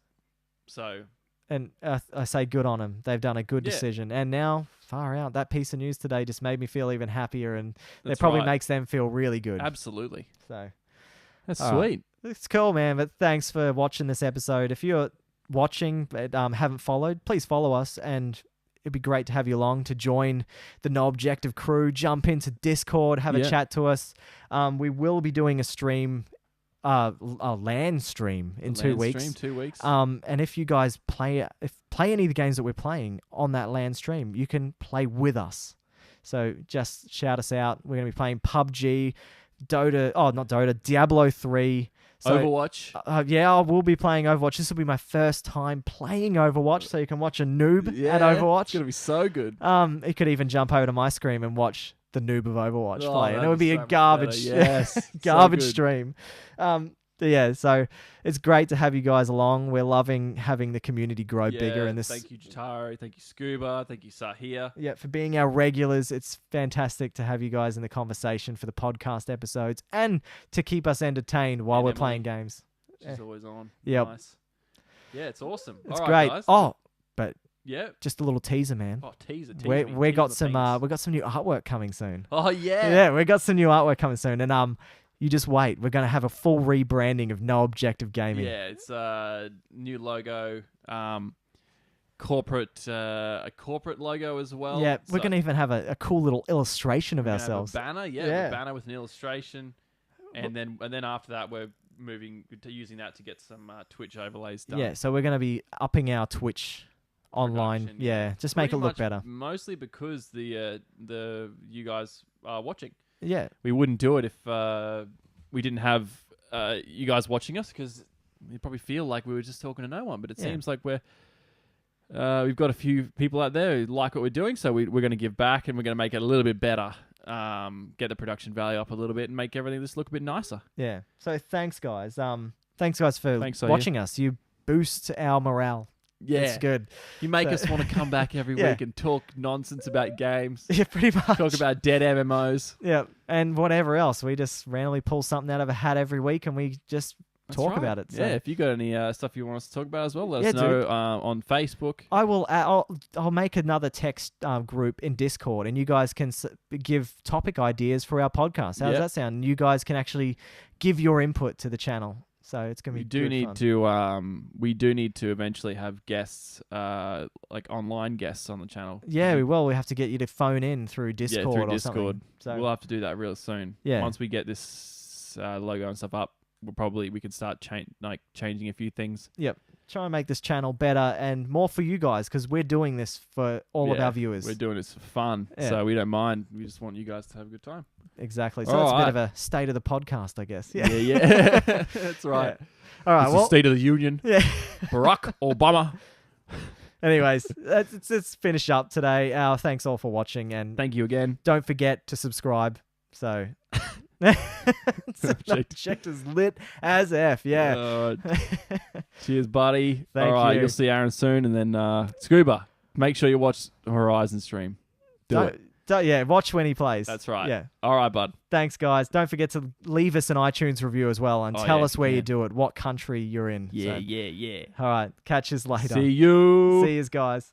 so And I say good on them. They've done a good Yeah. decision. And now, far out, that piece of news today just made me feel even happier, and that's it probably right. makes them feel really good. Absolutely, So that's All right. sweet. it's cool, man. But thanks for watching this episode. If you're watching but haven't followed, please follow us. And it'd be great to have you along to join the No Objective crew. Jump into Discord, have a chat to us. We will be doing a stream, a LAN stream in 2 weeks. Stream, 2 weeks. And if you guys play any of the games that we're playing on that LAN stream, you can play with us. So just shout us out. We're going to be playing PUBG, Dota. Oh, not Dota. Diablo 3. So, Overwatch. Yeah, I will be playing Overwatch. This will be my first time playing Overwatch, so you can watch a noob at Overwatch. It's going to be so good. You could even jump over to my stream and watch the noob of Overwatch play. And it that'd would be so a garbage, so stream. Yeah, so it's great to have you guys along. We're loving having the community grow bigger. And this. Thank you, Jotaro. Thank you, Scuba. Thank you, Sahir. Yeah, for being our regulars. It's fantastic to have you guys in the conversation for the podcast episodes and to keep us entertained while we're playing games. She's always on. Yep. Nice. Yeah, it's awesome. It's all right, great. Guys. But just a little teaser, man. Oh, teaser. We got some new artwork coming soon. Oh yeah. Yeah, we got some new artwork coming soon, and you just wait. We're gonna have a full rebranding of No Objective Gaming. Yeah, it's a new logo, corporate a corporate logo as well. Yeah, we're gonna even have a cool little illustration of ourselves. Have a banner, a banner with an illustration, and then after that we're moving to using that to get some Twitch overlays done. Yeah, so we're gonna be upping our Twitch online. Yeah, just make it look better. Mostly because the you guys are watching. Yeah, we wouldn't do it if we didn't have you guys watching us, because you probably feel like we were just talking to no one. But it seems like we've got a few people out there who like what we're doing, so we're going to give back and we're going to make it a little bit better, get the production value up a little bit, and make everything just look a bit nicer. Yeah. So thanks, guys. Thanks, guys, for watching us. You boost our morale. Yeah, it's good. You make us want to come back every week and talk nonsense about games. Yeah, pretty much. Talk about dead MMOs. Yeah, and whatever else. We just randomly pull something out of a hat every week, and we just talk about it. So. Yeah, if you got any stuff you want us to talk about as well, let us know on Facebook. I will. I'll make another text group in Discord, and you guys can give topic ideas for our podcast. How does that sound? You guys can actually give your input to the channel. So it's gonna be. We do need to eventually have guests, like online guests on the channel. Yeah, we will. We have to get you to phone in through Discord or something. So we'll have to do that real soon. Yeah. Once we get this logo and stuff up, we can start changing a few things. Yep. Try and make this channel better and more for you guys, because we're doing this for all of our viewers. We're doing this for fun, so we don't mind. We just want you guys to have a good time. Exactly. So that's a bit of a state of the podcast, I guess. Yeah. That's right. Yeah. All right. It's the State of the Union. Yeah. Barack Obama. Anyways, let's finish up today. Thanks all for watching, and thank you again. Don't forget to subscribe. So. Subject is lit as F. Yeah. Cheers, buddy. Thank all right, you. You'll see Aaron soon, and then Scuba. Make sure you watch Horizon stream. Do it. Watch when he plays. That's right. Yeah. All right, bud. Thanks, guys. Don't forget to leave us an iTunes review as well, and tell us where you do it, what country you're in. Yeah. All right. Catch us later. See you. See yous, guys.